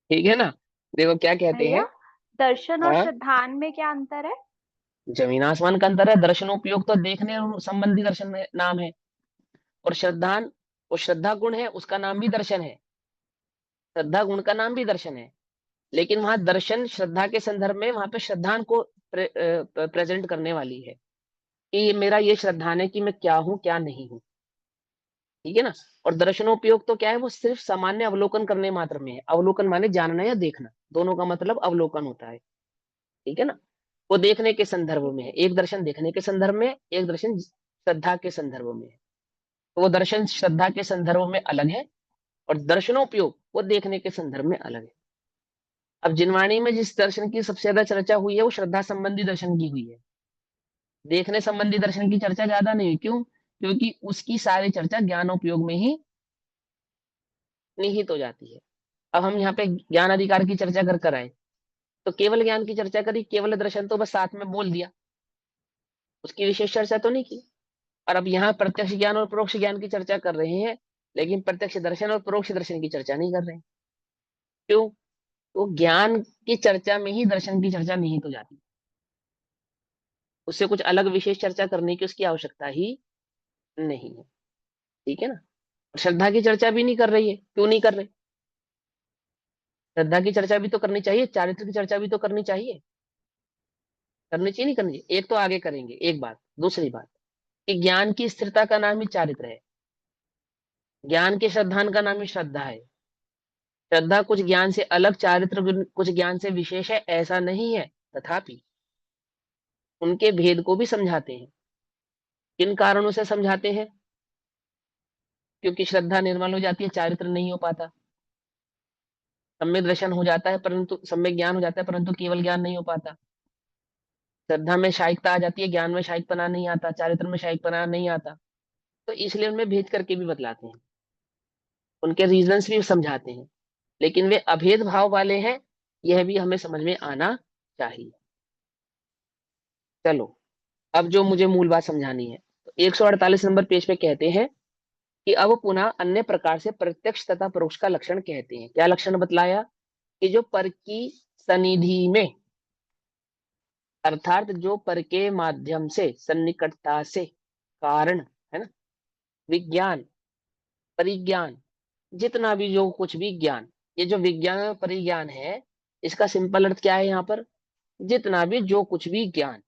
ठीक है ना। देखो क्या कहते भैया, हैं। दर्शन और हाँ, श्रद्धान में क्या अंतर है? जमीन आसमान का अंतर है। दर्शनोपयोग तो देखने संबंधी दर्शन नाम है, और श्रद्धान, वो श्रद्धा गुण है, उसका नाम भी दर्शन है। श्रद्धा गुण का नाम भी दर्शन है। लेकिन वहां दर्शन श्रद्धा के संदर्भ में वहां पे श्रद्धा को प्रेजेंट करने वाली है कि ये मेरा ये श्रद्धान है कि मैं क्या हूं क्या नहीं हूं, ठीक है ना। और दर्शनोपयोग तो क्या है, वो सिर्फ सामान्य अवलोकन करने मात्र में है। अवलोकन माने जानना या देखना, दोनों का मतलब अवलोकन होता है, ठीक है ना। वो देखने के संदर्भ में है, एक दर्शन देखने के संदर्भ में, एक दर्शन श्रद्धा के संदर्भ में है। तो वो दर्शन श्रद्धा के संदर्भ में अलग है और दर्शनोपयोग वो देखने के संदर्भ में अलग है। अब जिनवाणी में जिस दर्शन की सबसे ज्यादा चर्चा हुई है वो श्रद्धा संबंधी दर्शन की हुई है। देखने संबंधी दर्शन की चर्चा ज्यादा नहीं हुई, क्यों? क्योंकि उसकी सारी चर्चा ज्ञानोपयोग में ही निहित हो जाती है। अब हम यहाँ पे ज्ञान अधिकार की चर्चा कर कर आए, तो केवल ज्ञान की चर्चा करी, केवल दर्शन तो बस साथ में बोल दिया, उसकी विशेष चर्चा तो नहीं की। और अब यहाँ प्रत्यक्ष ज्ञान और परोक्ष ज्ञान की चर्चा कर रहे हैं, लेकिन प्रत्यक्ष दर्शन और परोक्ष दर्शन की चर्चा नहीं कर रहे हैं। क्यों? तो ज्ञान की चर्चा में ही दर्शन की चर्चा निहित हो जाती है, उससे कुछ अलग विशेष चर्चा करने की उसकी आवश्यकता ही नहीं है, ठीक है ना। श्रद्धा की चर्चा भी नहीं कर रही है, क्यों नहीं कर रहे? श्रद्धा की चर्चा भी तो करनी चाहिए, चारित्र की चर्चा भी तो करनी चाहिए, करनी चाहिए नहीं करनी चाहिए? एक तो आगे करेंगे एक बात, दूसरी बात कि ज्ञान की स्थिरता का नाम ही चारित्र है, ज्ञान के श्रद्धान का नाम ही श्रद्धा है। श्रद्धा कुछ ज्ञान से अलग, चारित्र कुछ ज्ञान से विशेष है, ऐसा नहीं है। तथापि उनके भेद को भी समझाते हैं। किन कारणों से समझाते हैं? क्योंकि श्रद्धा निर्मल हो जाती है, चारित्र नहीं हो पाता। सम्यक दर्शन हो जाता है, परंतु सम्यक ज्ञान हो जाता है, परंतु केवल ज्ञान नहीं हो पाता। श्रद्धा में शायिकता आ जाती है, ज्ञान में शायिकपना नहीं आता, चारित्र में शायिकपना नहीं आता। तो इसलिए उनमें भेद करके भी बतलाते हैं, उनके रीजंस भी समझाते हैं, लेकिन वे अभेद भाव वाले हैं, यह भी हमें समझ में आना चाहिए। चलो, अब जो मुझे मूल बात समझानी है, तो 148 नंबर पेज पे कहते हैं कि अब पुनः अन्य प्रकार से प्रत्यक्ष तथा परोक्ष का लक्षण कहते हैं। क्या लक्षण बतलाया? कि जो पर की सनिधि में, अर्थात जो पर के माध्यम से, सन्निकटता से, कारण है ना, विज्ञान, परिज्ञान, जितना भी जो कुछ भी ज्ञान, ये जो विज्ञान और परिज्ञान है, इसका सिंपल अर्थ क्या है यहाँ पर? जितना भी जो कुछ भी ज्ञान।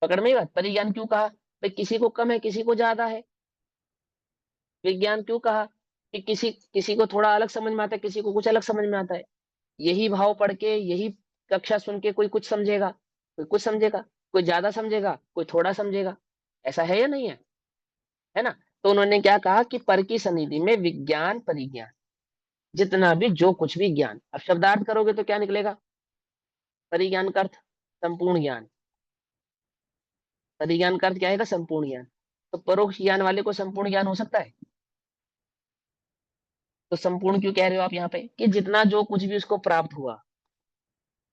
पकड़ में ही बात। परिज्ञान क्यों कहा? भाई किसी को कम है, किसी को ज्यादा है। विज्ञान क्यों कहा? कि किसी किसी को थोड़ा अलग समझ में आता है, किसी को कुछ अलग समझ में आता है। यही भाव पढ़ के, यही कक्षा सुन के कोई कुछ समझेगा, कोई कुछ समझेगा, कोई ज्यादा समझेगा, कोई थोड़ा समझेगा। ऐसा है या नहीं है? है ना। तो उन्होंने क्या कहा कि पर की सनिधि में विज्ञान परिज्ञान, जितना भी जो कुछ भी ज्ञान। अब शब्दार्थ करोगे तो क्या निकलेगा? परिज्ञान का अर्थ संपूर्ण ज्ञान, परिज्ञान का अर्थ क्या है? संपूर्ण ज्ञान। तो परोक्ष ज्ञान वाले को संपूर्ण ज्ञान हो सकता है? तो संपूर्ण क्यों कह रहे हो आप यहाँ पे? कि जितना जो कुछ भी उसको प्राप्त हुआ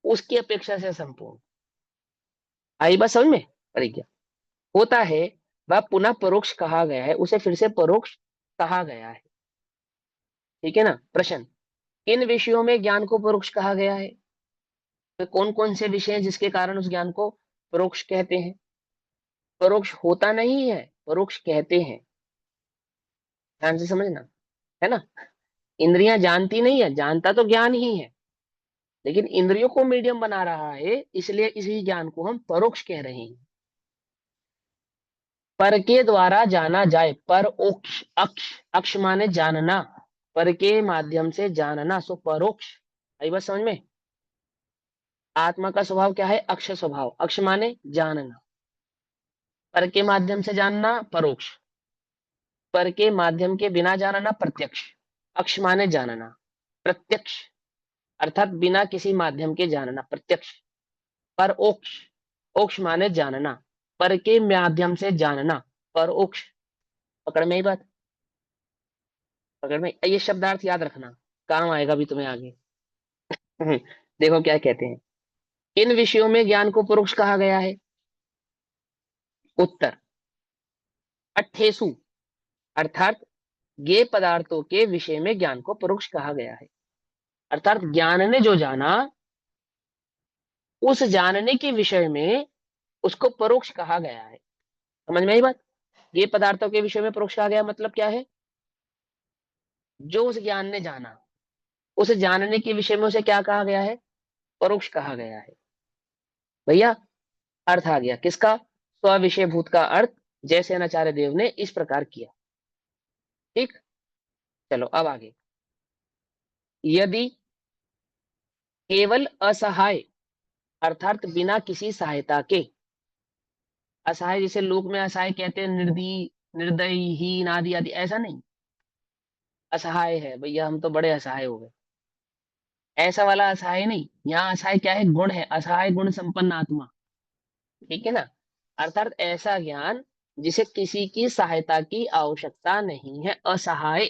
उसकी अपेक्षा से संपूर्ण। आई बात समझ में? परिज्ञा होता है वह पुनः परोक्ष कहा गया है, उसे फिर से परोक्ष कहा गया है, ठीक है ना। प्रश्न, किन विषयों में ज्ञान को परोक्ष कहा गया है? तो कौन कौन से विषय हैं जिसके कारण उस ज्ञान को परोक्ष कहते हैं? परोक्ष होता नहीं है, परोक्ष कहते हैं, ध्यान से समझना, है ना। इंद्रियां जानती नहीं है, जानता तो ज्ञान ही है, लेकिन इंद्रियों को मीडियम बना रहा है, इसलिए इसी ज्ञान को हम परोक्ष कह रहे हैं। पर के द्वारा जाना जाए, पर ओक्ष, अक्ष, अक्ष माने जानना, पर के माध्यम से जानना, सो परोक्ष। आई बात समझ में? आत्मा का स्वभाव क्या है? अक्ष स्वभाव। अक्ष माने जानना, पर के माध्यम से जानना परोक्ष, पर के माध्यम के बिना जानना प्रत्यक्ष। अक्ष माने जानना, प्रत्यक्ष अर्थात बिना किसी माध्यम के जानना, प्रत्यक्ष। पर ओक्ष, ओक्ष माने जानना, पर के माध्यम से जानना, परोक्ष। पकड़ में ही बात? पकड़ में? ये शब्दार्थ याद रखना, काम आएगा भी तुम्हें आगे। देखो क्या कहते हैं, इन विषयों में ज्ञान को परोक्ष कहा गया है। उत्तर, अट्ठेसु, अर्थात ये पदार्थों के विषय में ज्ञान को परोक्ष कहा गया है। अर्थात ज्ञान ने जो जाना, उस जानने के विषय में उसको परोक्ष कहा गया है। समझ में आई बात? ये पदार्थों के विषय में परोक्ष कहा गया मतलब क्या है? जो उस ज्ञान ने जाना, उसे जानने के विषय में उसे क्या कहा गया है? परोक्ष कहा गया है। भैया अर्थ आ गया किसका? स्व विषय भूत का अर्थ जैसे आचार्य देव ने इस प्रकार किया। ठीक, चलो अब आगे। यदि केवल असहाय अर्थात बिना किसी सहायता के, असहाय जैसे लोक में असहाय कहते हैं निर्दयहीन आदि आदि, ऐसा नहीं। असहाय है भैया, हम तो बड़े असहाय हो गए, ऐसा वाला असहाय नहीं। यहाँ असहाय क्या है? गुण है, असहाय गुण संपन्न आत्मा। ठीक है ना? अर्थात ऐसा ज्ञान जिसे किसी की सहायता की आवश्यकता नहीं है, असहाय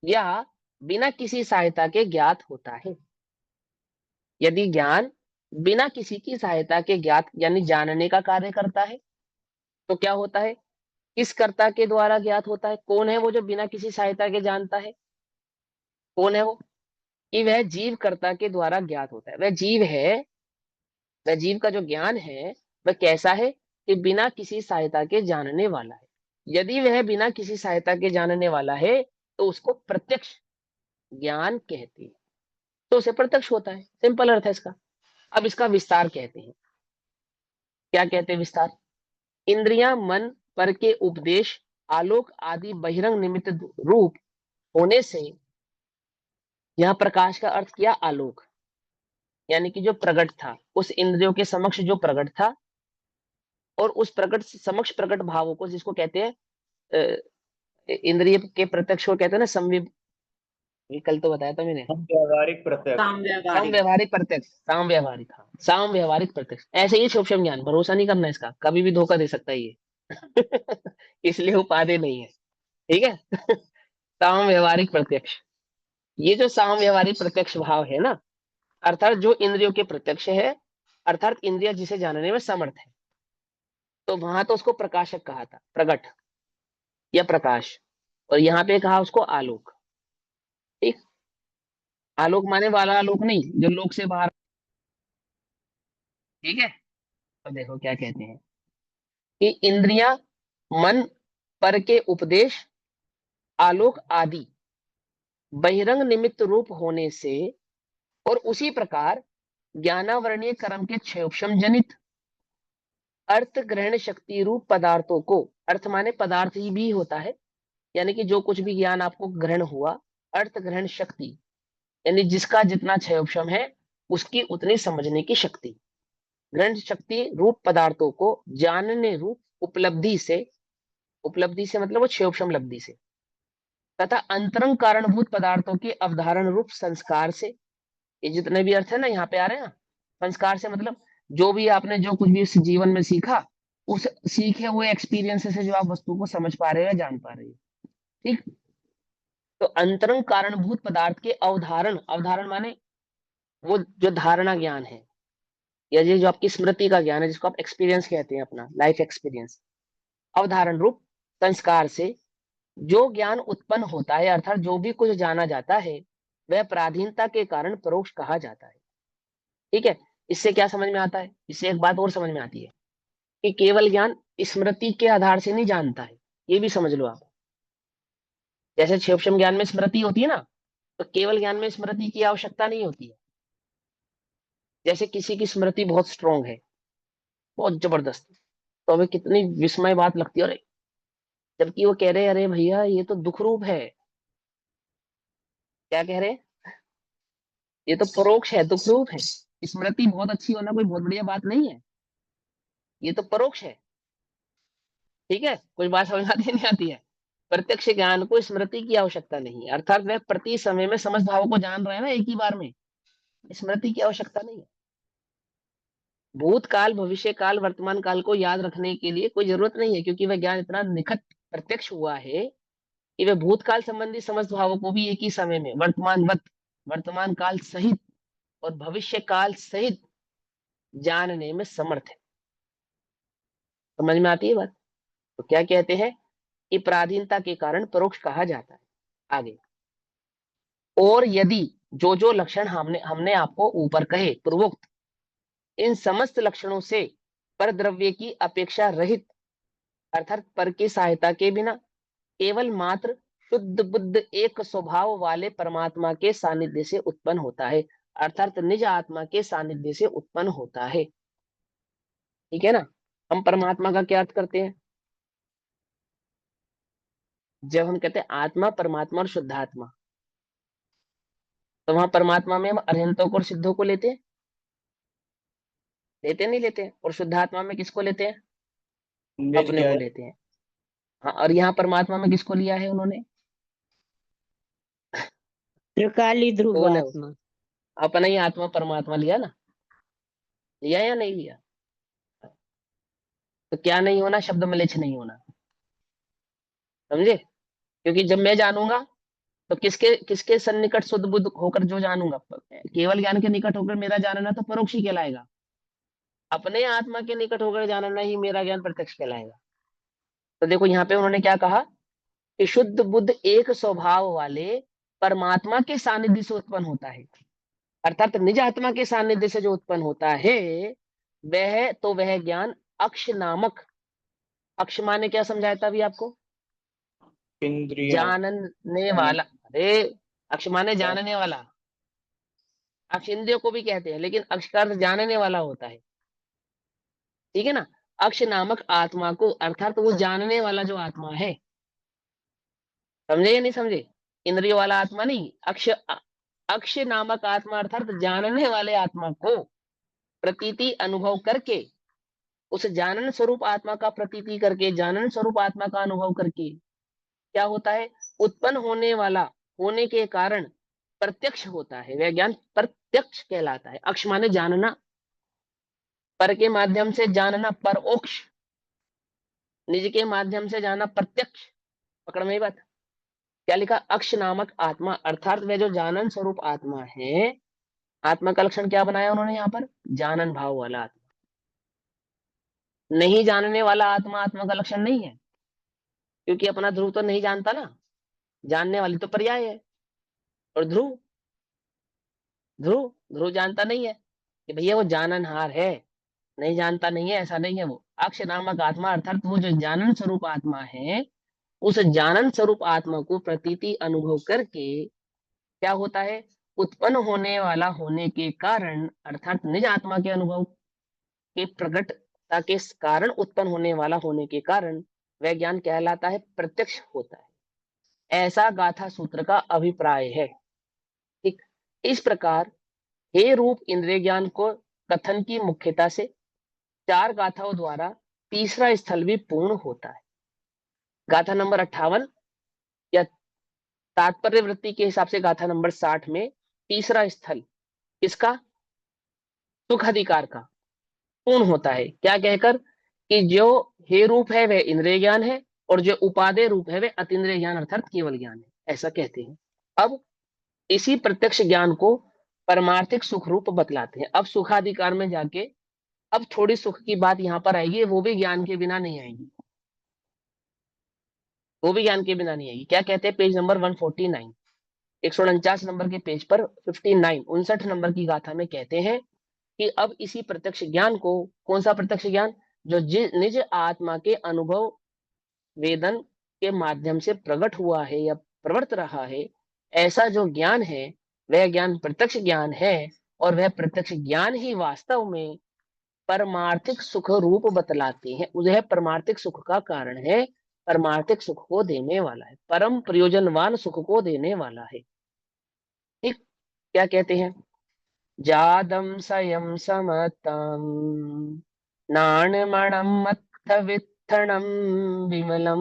या बिना किसी सहायता के ज्ञात होता है। यदि ज्ञान बिना किसी की सहायता के ज्ञात यानी जानने का कार्य करता है तो क्या होता है? किस कर्ता के द्वारा ज्ञात होता है? कौन है वो जो बिना किसी सहायता के जानता है? कौन है वो? कि वह जीव कर्ता के द्वारा ज्ञात होता है। वह जीव है, वह जीव का जो ज्ञान है वह कैसा है? कि बिना किसी सहायता के जानने वाला है। यदि वह बिना किसी सहायता के जानने वाला है तो उसको प्रत्यक्ष ज्ञान कहते हैं, तो उसे प्रत्यक्ष होता है। सिंपल अर्थ है इसका। अब इसका विस्तार कहते हैं। क्या कहते हैं विस्तार? इंद्रियां मन पर के उपदेश आलोक आदि बहिरंग निमित्त रूप होने से, यहाँ प्रकाश का अर्थ किया आलोक, यानी कि जो प्रकट था उस इंद्रियों के समक्ष जो प्रकट था, और उस प्रकट समक्ष प्रकट भावों को जिसको कहते हैं अ, इंद्रिय के प्रत्यक्ष को कहते हैं ना ये कल तो बताया था मैंने। हम व्यावहारिक प्रत्यक्ष। साम व्यवहारिक प्रत्यक्ष, साम व्यवहारिक, हाँ साम व्यवहारिक प्रत्यक्ष। ऐसे ही सूक्ष्म ज्ञान, भरोसा नहीं करना इसका, कभी भी धोखा दे सकता है ये। इसलिए उपाधि नहीं है। ठीक है। साम व्यवहारिक प्रत्यक्ष, ये जो साम व्यवहारिक प्रत्यक्ष भाव है ना, अर्थात जो इंद्रियों के प्रत्यक्ष है, अर्थात इंद्रिया जिसे जानने में समर्थ है, तो वहां तो उसको प्रकाशक कहा था, प्रकट या प्रकाश, और यहाँ पे कहा उसको आलोक। ठीक, आलोक माने वाला आलोक नहीं जो लोक से बाहर। ठीक है, तो देखो क्या कहते हैं कि इंद्रियां मन पर के उपदेश आलोक आदि बहिरंग निमित्त रूप होने से, और उसी प्रकार ज्ञानावरणीय कर्म के क्षयोक्षम जनित अर्थ ग्रहण शक्ति रूप पदार्थों को, अर्थ माने पदार्थ ही भी होता है, यानी कि जो कुछ भी ज्ञान आपको ग्रहण हुआ, अर्थ ग्रहण शक्ति यानी जिसका जितना क्षयोक्षम है उसकी उतनी समझने की शक्ति, ग्रहण शक्ति रूप पदार्थों को जानने रूप उपलब्धि से, उपलब्धि से मतलब वो क्षयोक्षम लब्धि से, तथा अंतरंग कारणभूत पदार्थों के अवधारण रूप संस्कार से। ये जितने भी अर्थ है ना यहाँ पे आ रहे हैं ना, संस्कार से मतलब जो भी आपने जो कुछ भी इस जीवन में सीखा, उस सीखे हुए एक्सपीरियंस से जो आप वस्तु को समझ पा रहे हो या जान पा रहे हो। ठीक, तो अंतरंग कारणभूत पदार्थ के अवधारण, अवधारण माने वो जो धारणा ज्ञान है, या ये जो आपकी स्मृति का ज्ञान है जिसको आप एक्सपीरियंस कहते हैं, अपना लाइफ एक्सपीरियंस, अवधारण रूप संस्कार से जो ज्ञान उत्पन्न होता है, अर्थात जो भी कुछ जाना जाता है वह पराधीनता के कारण परोक्ष कहा जाता है। ठीक है, इससे क्या समझ में आता है? इससे एक बात और समझ में आती है कि केवल ज्ञान स्मृति के आधार से नहीं जानता है, ये भी समझ लो आप। जैसे क्षेपक्षम ज्ञान में स्मृति होती है ना, तो केवल ज्ञान में स्मृति की आवश्यकता नहीं होती है। जैसे किसी की स्मृति बहुत स्ट्रोंग है, बहुत जबरदस्त, तो हमें कितनी विस्मय बात लगती है, अरे जबकि वो कह रहे हैं अरे भैया ये तो दुख रूप है। क्या कह रहे हैं? ये तो परोक्ष है, दुख रूप है। स्मृति बहुत अच्छी होना कोई बहुत बढ़िया बात नहीं है, ये तो परोक्ष है। ठीक है, कुछ बात समझ आती है नहीं आती है? प्रत्यक्ष ज्ञान को स्मृति की आवश्यकता नहीं है, अर्थात वह प्रति समय में समस्त भावों को जान रहे हैं ना एक ही बार में, स्मृति की आवश्यकता नहीं है। भूतकाल भविष्य काल वर्तमान काल को याद रखने के लिए कोई जरूरत नहीं है, क्योंकि वह ज्ञान इतना निखट प्रत्यक्ष हुआ है कि वह भूतकाल संबंधी समस्त भावों को भी एक ही समय में वर्तमान काल सहित और भविष्य काल सहित जानने में समर्थ है। समझ में आती है बात? तो क्या कहते हैं कि पराधीनता के कारण परोक्ष कहा जाता है। आगे, और यदि जो जो लक्षण हमने हमने आपको ऊपर कहे पूर्वोक्त, इन समस्त लक्षणों से पर द्रव्य की अपेक्षा रहित, अर्थात पर की सहायता के बिना केवल मात्र शुद्ध बुद्ध एक स्वभाव वाले परमात्मा के सानिध्य से उत्पन्न होता है, अर्थात निज आत्मा के सानिध्य से उत्पन्न होता है। ठीक है ना। हम परमात्मा का क्या अर्थ करते हैं? जब हम कहते हैं आत्मा, परमात्मा और शुद्धात्मा, तो वहां परमात्मा में हम अरहंतों को और सिद्धों को लेते हैं? लेते नहीं लेते? और शुद्धात्मा में किसको लेते हैं? निज अपने को ज्ञान। लेते हैं। हाँ, और यहाँ परमात्मा में किसको लिया है उन्होंने? त्रिकाली ध्रुव कौन है वो? आत्मा। अपना ही आत्मा परमात्मा लिया ना। लिया या नहीं लिया? तो क्या नहीं होना? शब्द मलेच्छ नहीं होना। समझे? क्योंकि जब मैं जानूंगा तो किसके किसके सन्निकट शुद्ध बुद्ध होकर जो जानूंगा, केवल ज्ञान के निकट होकर मेरा जानना तो परोक्ष ही कहलाएगा। अपने आत्मा के निकट होकर जानना ही मेरा ज्ञान प्रत्यक्ष कहलाएगा। तो देखो यहाँ पे उन्होंने क्या कहा कि शुद्ध बुद्ध एक स्वभाव वाले परमात्मा के सानिध्य से उत्पन्न होता है, अर्थात निज आत्मा के सानिध्य से जो उत्पन्न होता है वह ज्ञान अक्ष नामक, अक्ष माने क्या समझाया था अभी आपको? इंद्रियां। जानने वाला। अरे, अक्ष माने जानने वाला। अक्ष इंद्रियों को भी कहते हैं, लेकिन अक्ष का अर्थ जानने वाला होता है। ठीक है ना। अक्ष नामक आत्मा को, अर्थात वो जानने वाला जो आत्मा है। समझे या नहीं समझे? इंद्रियों वाला आत्मा नहीं, अक्ष नामक आत्मा अर्थात जानने वाले आत्मा को प्रतीति अनुभव करके, उस जानन स्वरूप आत्मा का प्रतीति करके, जानन स्वरूप आत्मा का अनुभव करके क्या होता है? उत्पन्न होने वाला होने के कारण प्रत्यक्ष होता है, वह ज्ञान प्रत्यक्ष कहलाता है। अक्ष माने जानना, पर के माध्यम से जानना परोक्ष, निज के माध्यम से जानना प्रत्यक्ष। पकड़ में ही बात। क्या लिखा? अक्ष नामक आत्मा अर्थात वह जो जानन स्वरूप आत्मा है। आत्मा का लक्षण क्या बनाया उन्होंने यहाँ पर? जानन भाव वाला आत्मा। नहीं जानने वाला आत्मा आत्मा का लक्षण नहीं है, क्योंकि अपना ध्रुव तो नहीं जानता ना। जानने वाली तो पर्याय है। और ध्रुव, ध्रुव ध्रुव जानता नहीं है कि भैया वो जाननहार है, नहीं जानता नहीं है, ऐसा नहीं है। वो अक्ष नामक आत्मा अर्थात वो जो जानन स्वरूप आत्मा है, उस जानन स्वरूप आत्मा को प्रतीति अनुभव करके क्या होता है? उत्पन्न होने वाला होने के कारण, अर्थात निज आत्मा के अनुभव के प्रकटता के कारण उत्पन्न होने वाला होने के कारण वह ज्ञान कहलाता है, प्रत्यक्ष होता है। ऐसा गाथा सूत्र का अभिप्राय है। ठीक इस प्रकार हे रूप इंद्रिय ज्ञान को कथन की मुख्यता से चार गाथाओं द्वारा तीसरा स्थल भी पूर्ण होता है। गाथा नंबर 58 या तात्पर्य वृत्ति के हिसाब से गाथा नंबर 60 में तीसरा स्थल किसका? सुख अधिकार का पूर्ण होता है। क्या कहकर? कि जो हे रूप है वह इंद्रिय ज्ञान है, और जो उपादेय रूप है वह अतीन्द्रिय ज्ञान अर्थात केवल ज्ञान है, ऐसा कहते हैं। अब इसी प्रत्यक्ष ज्ञान को परमार्थिक सुख रूप बतलाते हैं। अब सुखाधिकार में जाके अब थोड़ी सुख की बात यहाँ पर आएगी, वो भी ज्ञान के बिना नहीं आएगी, वो भी ज्ञान के बिना नहीं आएगी। क्या कहते हैं? पेज नंबर 149, 149 नंबर के पेज पर 59 नंबर की गाथा में कहते हैं कि अब इसी प्रत्यक्ष ज्ञान को, कौन सा प्रत्यक्ष ज्ञान? जो निज आत्मा के अनुभव वेदन के माध्यम से प्रकट हुआ है या प्रवर्त रहा है, ऐसा जो ज्ञान है वह ज्ञान प्रत्यक्ष ज्ञान है। और वह प्रत्यक्ष ज्ञान ही वास्तव में परमार्थिक सुख रूप बतलाते हैं। वह परमार्थिक सुख का कारण है, परमार्थिक सुख को देने वाला है, परम प्रयोजनवान सुख को देने वाला है। ठीक। क्या कहते हैं? जादम सयम समतम नाणमणम मत्थ वित्थणम विमलम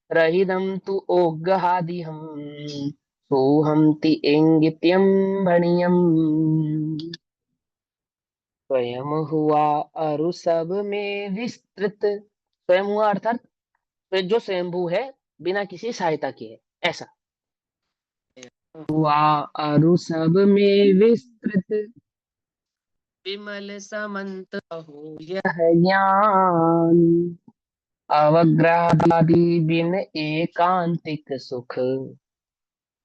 रहिदम तु ओगहादिहम सोहम ति इंगित्यम बणियम स्वयं हुआ अरु सब में विस्तृत। स्वयं हुआ अर्थात तो जो स्वयंभू है, बिना किसी सहायता के है, ऐसा। हुआ अरु सब में विस्तृत विमल समंत हो यह ज्ञान अवग्रहादि बिन एकांतिक सुख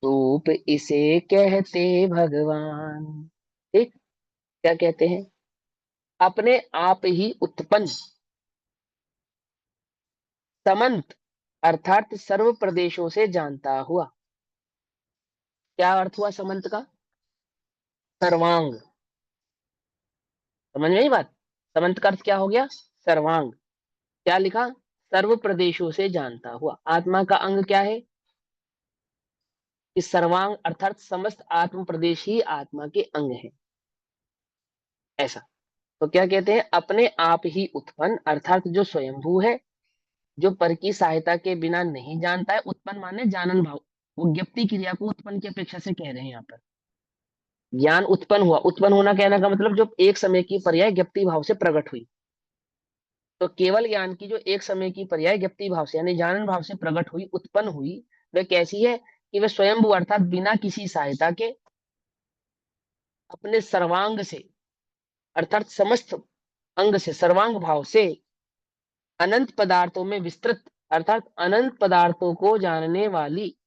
रूप इसे कहते भगवान। ठीक। क्या कहते हैं? अपने आप ही उत्पन्न समंत अर्थात सर्व प्रदेशों से जानता हुआ। क्या अर्थ हुआ समंत का? सर्वांग। समझ में आई बात? समंत का अर्थ क्या हो गया? सर्वांग। क्या लिखा? सर्व प्रदेशों से जानता हुआ। आत्मा का अंग क्या है? कि सर्वांग अर्थात समस्त आत्म प्रदेश ही आत्मा के अंग है। ऐसा। तो क्या कहते हैं? अपने आप ही उत्पन्न अर्थात जो स्वयंभू है, जो पर की सहायता के बिना नहीं जानता है। उत्पन्न माने जानन भाव, वो ज्ञप्ति क्रिया को उत्पन्न की अपेक्षा से कह रहे हैं यहाँ पर। ज्ञान उत्पन्न हुआ, उत्पन्न होना कहने का मतलब जो एक समय की पर्याय ज्ञप्ति भाव से प्रकट हुई। तो केवल ज्ञान की जो एक समय की पर्याय ज्ञप्ति भाव से यानी जानन भाव से प्रकट हुई, उत्पन्न हुई, वह कैसी है? कि वह स्वयंभू अर्थात बिना किसी सहायता के अपने सर्वांग से अर्थात समस्त अंग से, सर्वांग भाव से अनंत पदार्थों में विस्तृत अर्थात अनंत पदार्थों को जानने वाली।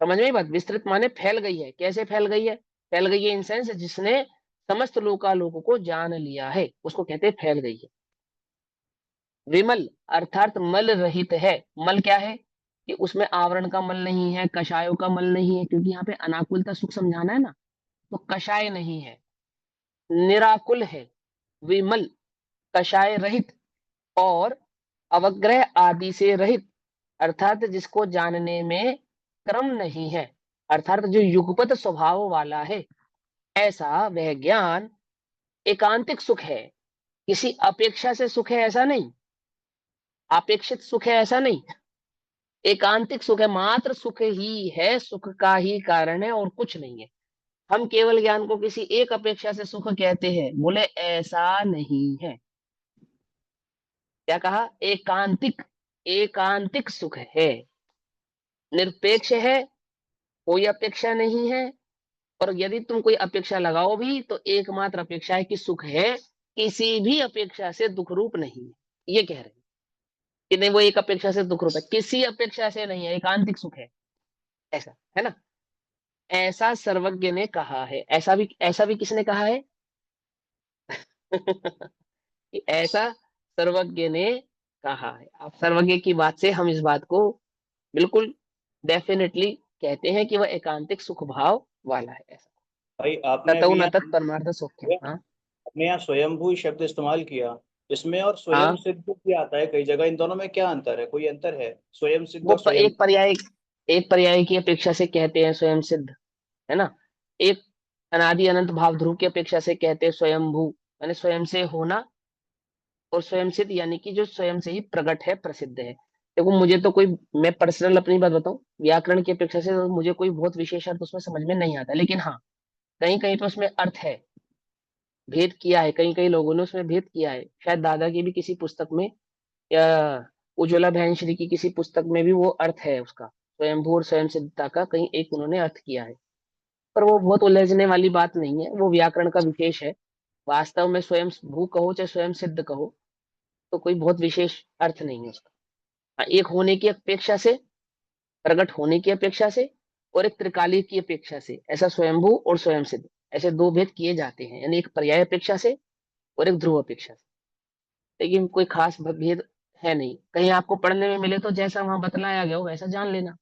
समझ में बात? विस्तृत माने फैल गई है। कैसे फैल गई है? फैल गई है इन सेंस जिसने समस्त लोकालोकों को जान लिया है, उसको कहते हैं फैल गई है। विमल अर्थात मल रहित है। मल क्या है? कि उसमें आवरण का मल नहीं है, कषायों का मल नहीं है, क्योंकि यहाँ पे अनाकुलता सुख समझाना है ना, तो कषाय नहीं है, निराकुल है, विमल, कषाय रहित और अवग्रह आदि से रहित अर्थात जिसको जानने में क्रम नहीं है, अर्थात जो युगपत स्वभाव वाला है, ऐसा वह ज्ञान एकांतिक सुख है। किसी अपेक्षा से सुख है ऐसा नहीं, अपेक्षित सुख है ऐसा नहीं, एकांतिक सुख है, मात्र सुख ही है, सुख का ही कारण है और कुछ नहीं है। हम केवल ज्ञान को किसी एक अपेक्षा से सुख कहते हैं, बोले ऐसा नहीं है। क्या कहा? एकांतिक, एकांतिक सुख है, निरपेक्ष है, कोई अपेक्षा नहीं है। और यदि तुम कोई अपेक्षा लगाओ भी तो एकमात्र अपेक्षा है कि सुख है, किसी भी अपेक्षा से दुख रूप नहीं है। ये कह रहे हैं कि नहीं वो एक अपेक्षा से दुख रूप है, किसी अपेक्षा से नहीं है, एकांतिक सुख है। ऐसा है ना? ऐसा सर्वज्ञ ने कहा है। ऐसा भी किसने कहा है? कि ऐसा सर्वज्ञ ने कहा है। आप सर्वज्ञ की बात से हम इस बात को बिल्कुल डेफिनेटली कहते हैं कि वह एकांतिक सुख भाव वाला है। ऐसा भाई आपने ततौ अभी न यहाँ तत् परमार्थ सौख्यम। हाँ आपने यहाँ स्वयंभू शब्द इस्तेमाल किया, इसमें और स्वयं हाँ, सिद्ध भी आता है कई जगह। इन दोनों में क्या अंतर है? कोई अंतर है? स्वयं सिद्ध वो और स्वयं। एक पर्याय की अपेक्षा से कहते हैं स्वयं सिद्ध, है ना। एक अनादि अनंत भाव ध्रुव की अपेक्षा से कहते हैं स्वयंभू, यानी स्वयं से होना, और स्वयं सिद्ध यानी कि जो स्वयं से ही प्रकट है, प्रसिद्ध है। देखो मुझे तो कोई, मैं पर्सनल अपनी बात बताऊं, व्याकरण की अपेक्षा से तो मुझे कोई बहुत विशेष अर्थ उसमें समझ में नहीं आता, लेकिन हाँ कहीं कहीं पर उसमें अर्थ है, भेद किया है, कई कई लोगों ने उसमें भेद किया है। शायद दादा की भी किसी पुस्तक में, या उज्ज्वला बहन श्री की किसी पुस्तक में भी वो अर्थ है उसका, स्वयंभू और स्वयं सिद्धता का कहीं एक उन्होंने अर्थ किया है। पर वो बहुत उलझने वाली बात नहीं है, वो व्याकरण का विशेष है। वास्तव में स्वयं भू कहो चाहे स्वयं सिद्ध कहो, तो कोई बहुत विशेष अर्थ नहीं है उसका। हाँ, एक होने की अपेक्षा से, प्रकट होने की अपेक्षा से, और एक त्रिकाली की अपेक्षा से, ऐसा स्वयंभू और स्वयं सिद्ध, ऐसे दो भेद किए जाते हैं, यानी एक पर्याय अपेक्षा से और एक ध्रुव अपेक्षा से। लेकिन कोई खास भेद है नहीं। कहीं आपको पढ़ने में मिले तो जैसा वहां बतलाया गया हो वैसा जान लेना,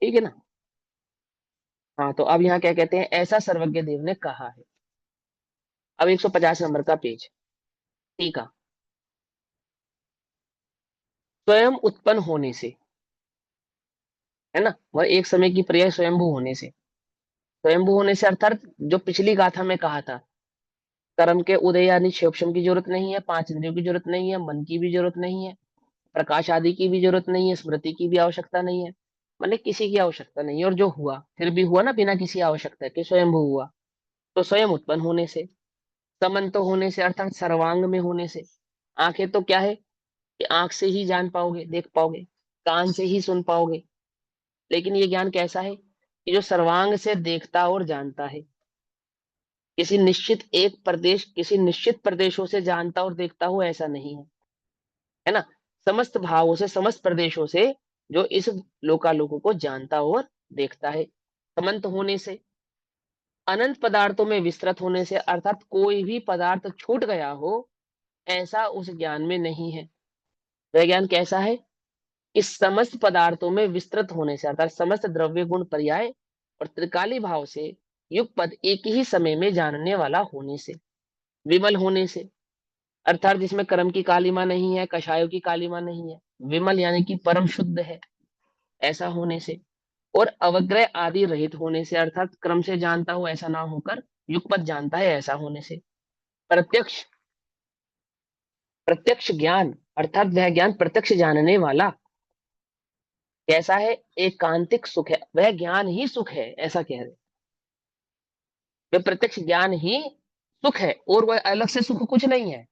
ठीक है ना। हाँ, तो अब यहाँ क्या कहते हैं? ऐसा सर्वज्ञ देव ने कहा है। अब 150 नंबर का पेज, ठीक है। स्वयं उत्पन्न होने से, है ना, वह एक समय की पर्याय स्वयंभू होने से। स्वयंभू होने से अर्थात जो पिछली गाथा में कहा था, कर्म के उदय यानी क्षोभम की जरूरत नहीं है, पांच इंद्रियों की जरूरत नहीं है, मन की भी जरूरत नहीं है, प्रकाश आदि की भी जरूरत नहीं है, स्मृति की भी आवश्यकता नहीं है, मतलब किसी की आवश्यकता नहीं है। और जो हुआ फिर भी हुआ ना बिना किसी आवश्यकता के, स्वयंभू हुआ। तो स्वयं उत्पन्न होने से, समन्त होने से अर्थात सर्वांग में होने से। आंखें तो क्या है कि आंख से ही जान पाओगे, देख पाओगे, कान से ही सुन पाओगे, लेकिन ये ज्ञान कैसा है कि जो सर्वांग से देखता और जानता है। किसी निश्चित प्रदेशों से जानता और देखता हो ऐसा नहीं है, है ना। समस्त भावों से, समस्त प्रदेशों से जो इस लोकालोकों को जानता और देखता है। समन्त होने से, अनंत पदार्थों में विस्तृत होने से, अर्थात कोई भी पदार्थ छूट गया हो ऐसा उस ज्ञान में नहीं है। वह ज्ञान कैसा है कि समस्त पदार्थों में विस्तृत होने से, अर्थात समस्त द्रव्य गुण पर्याय और त्रिकाली भाव से युक्त पद एक ही समय में जानने वाला होने से, विमल होने से, अर्थात जिसमें कर्म की कालिमा नहीं है, कषायों की कालिमा नहीं है, विमल यानी कि परम शुद्ध है, ऐसा होने से, और अवग्रह आदि रहित होने से, अर्थात क्रम से जानता हो ऐसा ना होकर युगपत जानता है ऐसा होने से, प्रत्यक्ष प्रत्यक्ष ज्ञान, अर्थात वह ज्ञान प्रत्यक्ष जानने वाला कैसा है, एकांतिक सुख है, वह ज्ञान ही सुख है, ऐसा कह रहे। वह प्रत्यक्ष ज्ञान ही सुख है और वह अलग से सुख कुछ नहीं है।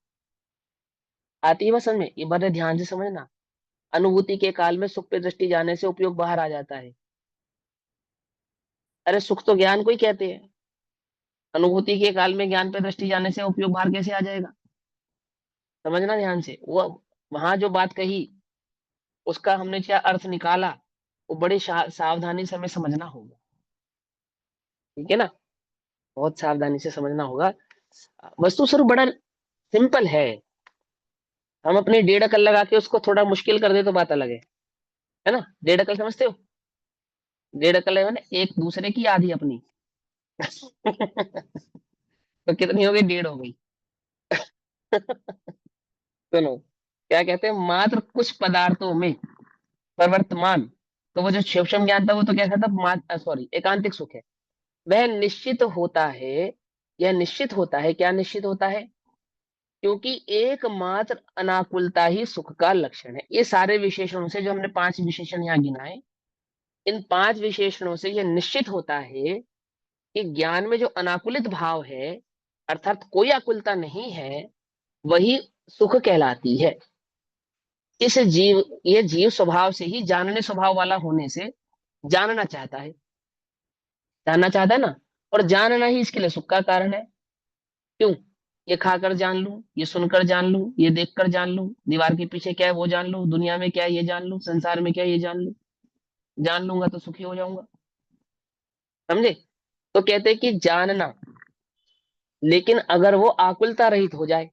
आती है बात समझ में? ये बड़े ध्यान से समझना। अनुभूति के काल में सुख पे दृष्टि जाने से उपयोग बाहर आ जाता है। अरे सुख तो ज्ञान को ही कहते हैं, अनुभूति के काल में ज्ञान पे दृष्टि जाने से उपयोग बाहर कैसे आ जाएगा? समझना ध्यान से। वो वहां जो बात कही उसका हमने क्या अर्थ निकाला, वो बड़ी सावधानी से हमें समझना होगा, ठीक है ना? बहुत सावधानी से समझना होगा। वस्तु स्वरूप बड़ा सिंपल है, हम अपनी डेढ़ अकल लगा के उसको थोड़ा मुश्किल कर दे तो बात अलग है ना? डेढ़ अकल समझते हो? डेढ़ अकल है मैंने एक दूसरे की आधी अपनी। तो कितनी हो गई? डेढ़ हो गई। सुनो क्या कहते हैं, मात्र कुछ पदार्थों में प्रवर्तमान, तो वो जो शिवशम ज्ञान था वो तो क्या था, सॉरी, एकांतिक सुख है, वह निश्चित होता है। यह निश्चित होता है, क्या निश्चित होता है? क्योंकि एकमात्र अनाकुलता ही सुख का लक्षण है। ये सारे विशेषणों से, जो हमने 5 विशेषण यहाँ गिनाए, इन 5 विशेषणों से यह निश्चित होता है कि ज्ञान में जो अनाकुलित भाव है, अर्थात कोई आकुलता नहीं है, वही सुख कहलाती है। इस जीव, ये जीव स्वभाव से ही जानने स्वभाव वाला होने से जानना चाहता है, जानना चाहता है ना, और जानना ही इसके लिए सुख का कारण है। क्यों? ये खाकर जान लूं, ये सुनकर जान लूं, ये देखकर जान लूं, दीवार के पीछे क्या है वो जान लूं, दुनिया में क्या है ये जान लूं, संसार में क्या है ये जान लूं, जान लूंगा तो सुखी हो जाऊंगा। समझे? तो कहते हैं कि जानना, लेकिन अगर वो आकुलता रहित हो जाए,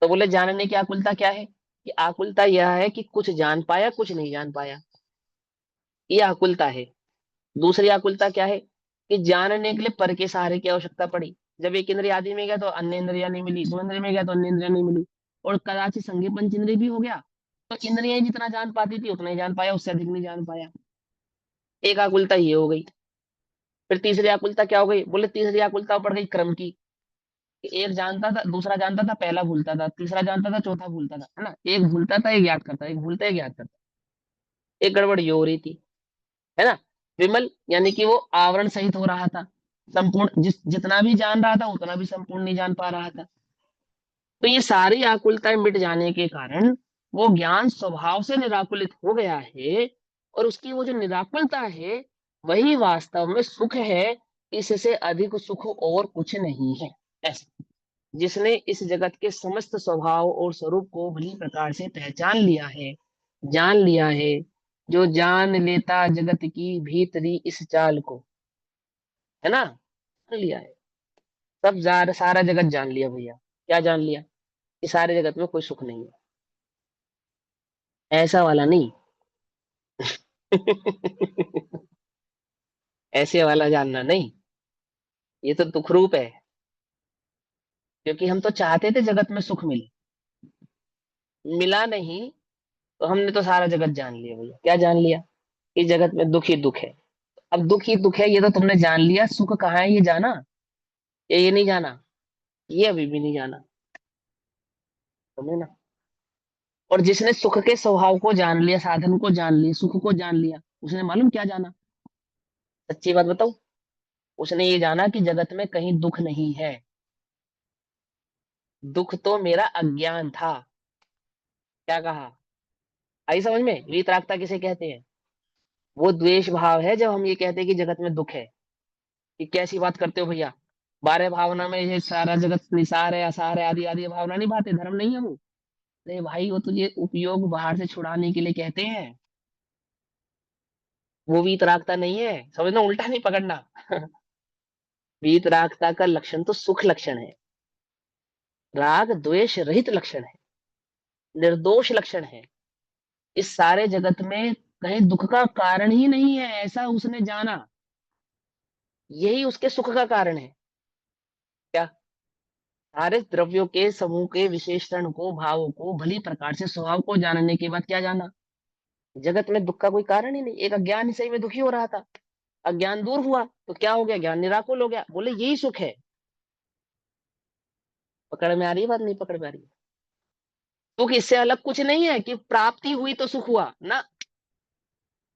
तो बोले जानने की आकुलता क्या है? कि आकुलता यह है कि कुछ जान पाया कुछ नहीं जान पाया, ये आकुलता है। दूसरी आकुलता क्या है? कि जानने के लिए पर के सहारे की आवश्यकता पड़ी। जब एक इंद्रिय आदि में गया तो अन्य इंद्रिया नहीं मिली, दो इंद्रिय में गया तो अन्य इंद्रिया नहीं मिली, और कदाचित संज्ञा पंच इंद्रिय भी हो गया, तो इंद्रियां जितना जान पाती थी उतना ही जान पाया, उससे अधिक नहीं जान पाया। एक आकुलता ये हो गई। फिर तीसरी आकुलता क्या हो गई? बोले तीसरी आकुलता पड़ गई क्रम की, कि एक जानता था, दूसरा जानता था, पहला भूलता था, तीसरा जानता था, चौथा भूलता था, है ना? एक भूलता था, एक याद करता, एक भूलता, एक याद करता, एक गड़बड़ ये हो रही थी, है ना? विमल यानी कि वो आवरण सहित हो रहा था, संपूर्ण जितना भी जान रहा था उतना भी संपूर्ण नहीं जान पा रहा था। तो ये सारी आकुलताएं मिट जाने के कारण वो ज्ञान स्वभाव से निराकुलित हो गया है, और उसकी वो जो निराकुलता है वही वास्तव में सुख है। इससे अधिक सुख और कुछ नहीं है। ऐसा जिसने इस जगत के समस्त स्वभाव और स्वरूप को भली प्रकार से पहचान लिया है, जान लिया है, जो जान लेता जगत की भीतरी इस चाल को, है ना, जान लिया है। सब सारा जगत जान लिया भैया। क्या जान लिया? कि सारे जगत में कोई सुख नहीं है, ऐसा वाला नहीं। ऐसे वाला जानना नहीं, ये तो दुख रूप है। क्योंकि हम तो चाहते थे जगत में सुख मिले, मिला नहीं, तो हमने तो सारा जगत जान लिया भैया। क्या जान लिया? कि जगत में दुख ही दुख है। अब दुख ही दुख है ये तो तुमने जान लिया, सुख कहाँ है ये जाना? ये नहीं जाना, ये अभी भी नहीं जाना, समझे ना? और जिसने सुख के स्वभाव को जान लिया, साधन को जान लिया, सुख को जान लिया, उसने मालूम क्या जाना? सच्ची बात बताऊं, उसने ये जाना कि जगत में कहीं दुख नहीं है, दुख तो मेरा अज्ञान था। क्या कहा? आई समझ में? वीतरागता किसे कहते हैं? वो द्वेष भाव है जब हम ये कहते हैं कि जगत में दुख है। कि कैसी बात करते हो भैया, 12 भावना में ये सारा जगत निसार है, असार है, आदि आदि भावना नहीं भाते, धर्म नहीं है वो। अरे भाई वो तुझे उपयोग बाहर से छुड़ाने के लिए कहते हैं, वो वीतरागता नहीं है, समझना, उल्टा नहीं पकड़ना। वीतरागता का लक्षण तो सुख लक्षण है, राग द्वेष रहित लक्षण है, निर्दोष लक्षण है। इस सारे जगत में कहीं दुख का कारण ही नहीं है, ऐसा उसने जाना। यही उसके सुख का कारण है। क्या? सारे द्रव्यों के समूह के विशेषण को, भावों को, भली प्रकार से स्वभाव को जानने के बाद क्या जाना? जगत में दुख का कोई कारण ही नहीं। एक अज्ञान ही सही में दुखी हो रहा था, अज्ञान दूर हुआ तो क्या हो गया? ज्ञान निराकुल हो गया। बोले यही सुख है। पकड़ में आ रही है बात? नहीं पकड़ में आ रही है? सुख इससे अलग कुछ नहीं है कि प्राप्ति हुई तो सुख हुआ ना।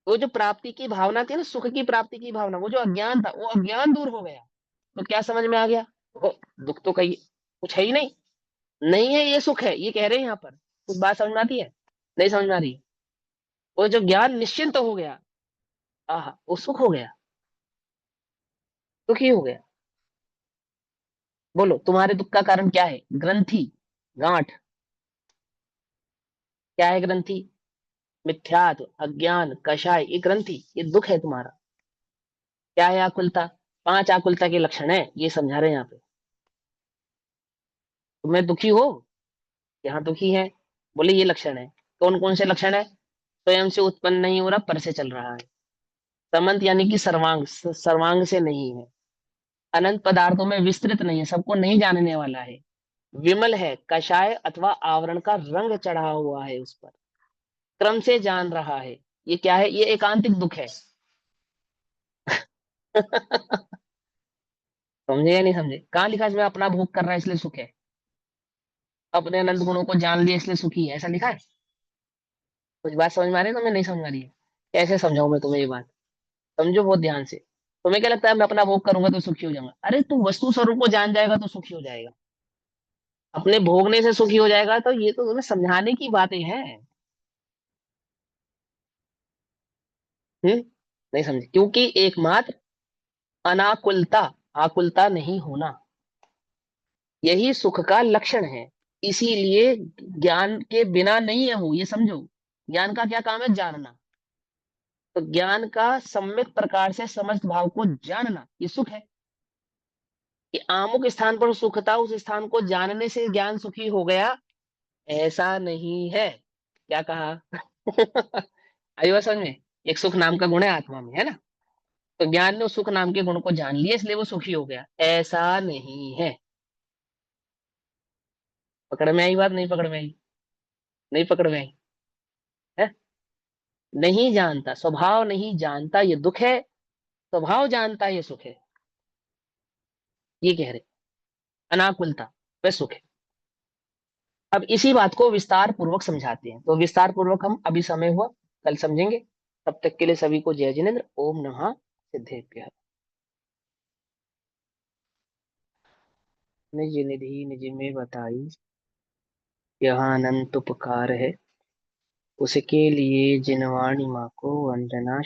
वो जो प्राप्ति की भावना थी ना, सुख की प्राप्ति की भावना, वो जो अज्ञान था, वो अज्ञान दूर हो गया। तो क्या समझ में आ गया? दुख तो कहीं कुछ है ही नहीं। नहीं है, ये सुख है, ये कह रहे हैं यहाँ पर। कुछ बात समझ में आती है? नहीं समझ में आ रही है? वो जो ज्ञान निश्चिंत हो गया, आह, वो सुख हो गया, सुखी हो गया। बोलो तुम्हारे दुख का कारण क्या है? ग्रंथि, गांठ। क्या है ग्रंथि? मिथ्यात्व, अज्ञान, कषाय, ये ग्रंथि, ये दुख है तुम्हारा। क्या है? आकुलता। 5 आकुलता के लक्षण है, ये समझा रहे हैं यहाँ पे। तुम्हें दुखी हो, यहाँ दुखी है, बोले ये लक्षण है। कौन कौन से लक्षण है? स्वयं से उत्पन्न नहीं हो रहा, पर से चल रहा है। समंत यानी कि सर्वांग, सर्वांग से नहीं है। अनंत पदार्थों में विस्तृत नहीं है, सबको नहीं जानने वाला है। विमल है, कषाय अथवा आवरण का रंग चढ़ा हुआ है उस पर, क्रम से जान रहा है। ये क्या है? ये एकांतिक दुख है। समझे या नहीं समझे? कहाँ लिखा है इसमें अपना भोग कर रहा है इसलिए सुख है, अपने अनंत गुणों को जान लिया इसलिए सुखी है, ऐसा लिखा है? कुछ बात समझ में आ रही है? तुम्हें नहीं समझ में आ रही है? कैसे समझाऊं मैं तुम्हें ये बात? समझो बहुत ध्यान से। तुम्हें क्या लगता है मैं अपना भोग करूंगा तो सुखी हो जाऊंगा? अरे तू वस्तु स्वरूप को जान जाएगा तो सुखी हो जाएगा। अपने भोगने से सुखी हो जाएगा, तो ये तो तुम्हें समझाने की बातें हैं। नहीं समझे? क्योंकि एकमात्र अनाकुलता, आकुलता नहीं होना, यही सुख का लक्षण है। इसीलिए ज्ञान के बिना नहीं है वो, ये समझो। ज्ञान का क्या काम है? जानना। तो ज्ञान का सम्यक प्रकार से समस्त भाव को जानना, ये सुख है। कि अमुक स्थान पर सुख था, उस स्थान को जानने से ज्ञान सुखी हो गया, ऐसा नहीं है। क्या कहा? आई बात समझ में? एक सुख नाम का गुण है आत्मा में, है ना? तो ज्ञान ने उस सुख नाम के गुण को जान लिया, इसलिए वो सुखी हो गया, ऐसा नहीं है। पकड़ में आई बात? नहीं पकड़ में आई? नहीं पकड़ में आई है? नहीं जानता, स्वभाव नहीं जानता, ये दुख है। स्वभाव जानता, ये सुख है। ये कह रहे अनाकुलता वह सुख है। अब इसी बात को विस्तार पूर्वक समझाते हैं, तो विस्तार पूर्वक हम अभी समय हुआ कल समझेंगे। तब तक के लिए सभी को जय जिनेन्द्र। ओम नमः सिद्धेभ्यः। निज निधि निज में बताई, यह अनंत उपकार है, उसके लिए जिनवाणी माँ को वंदना।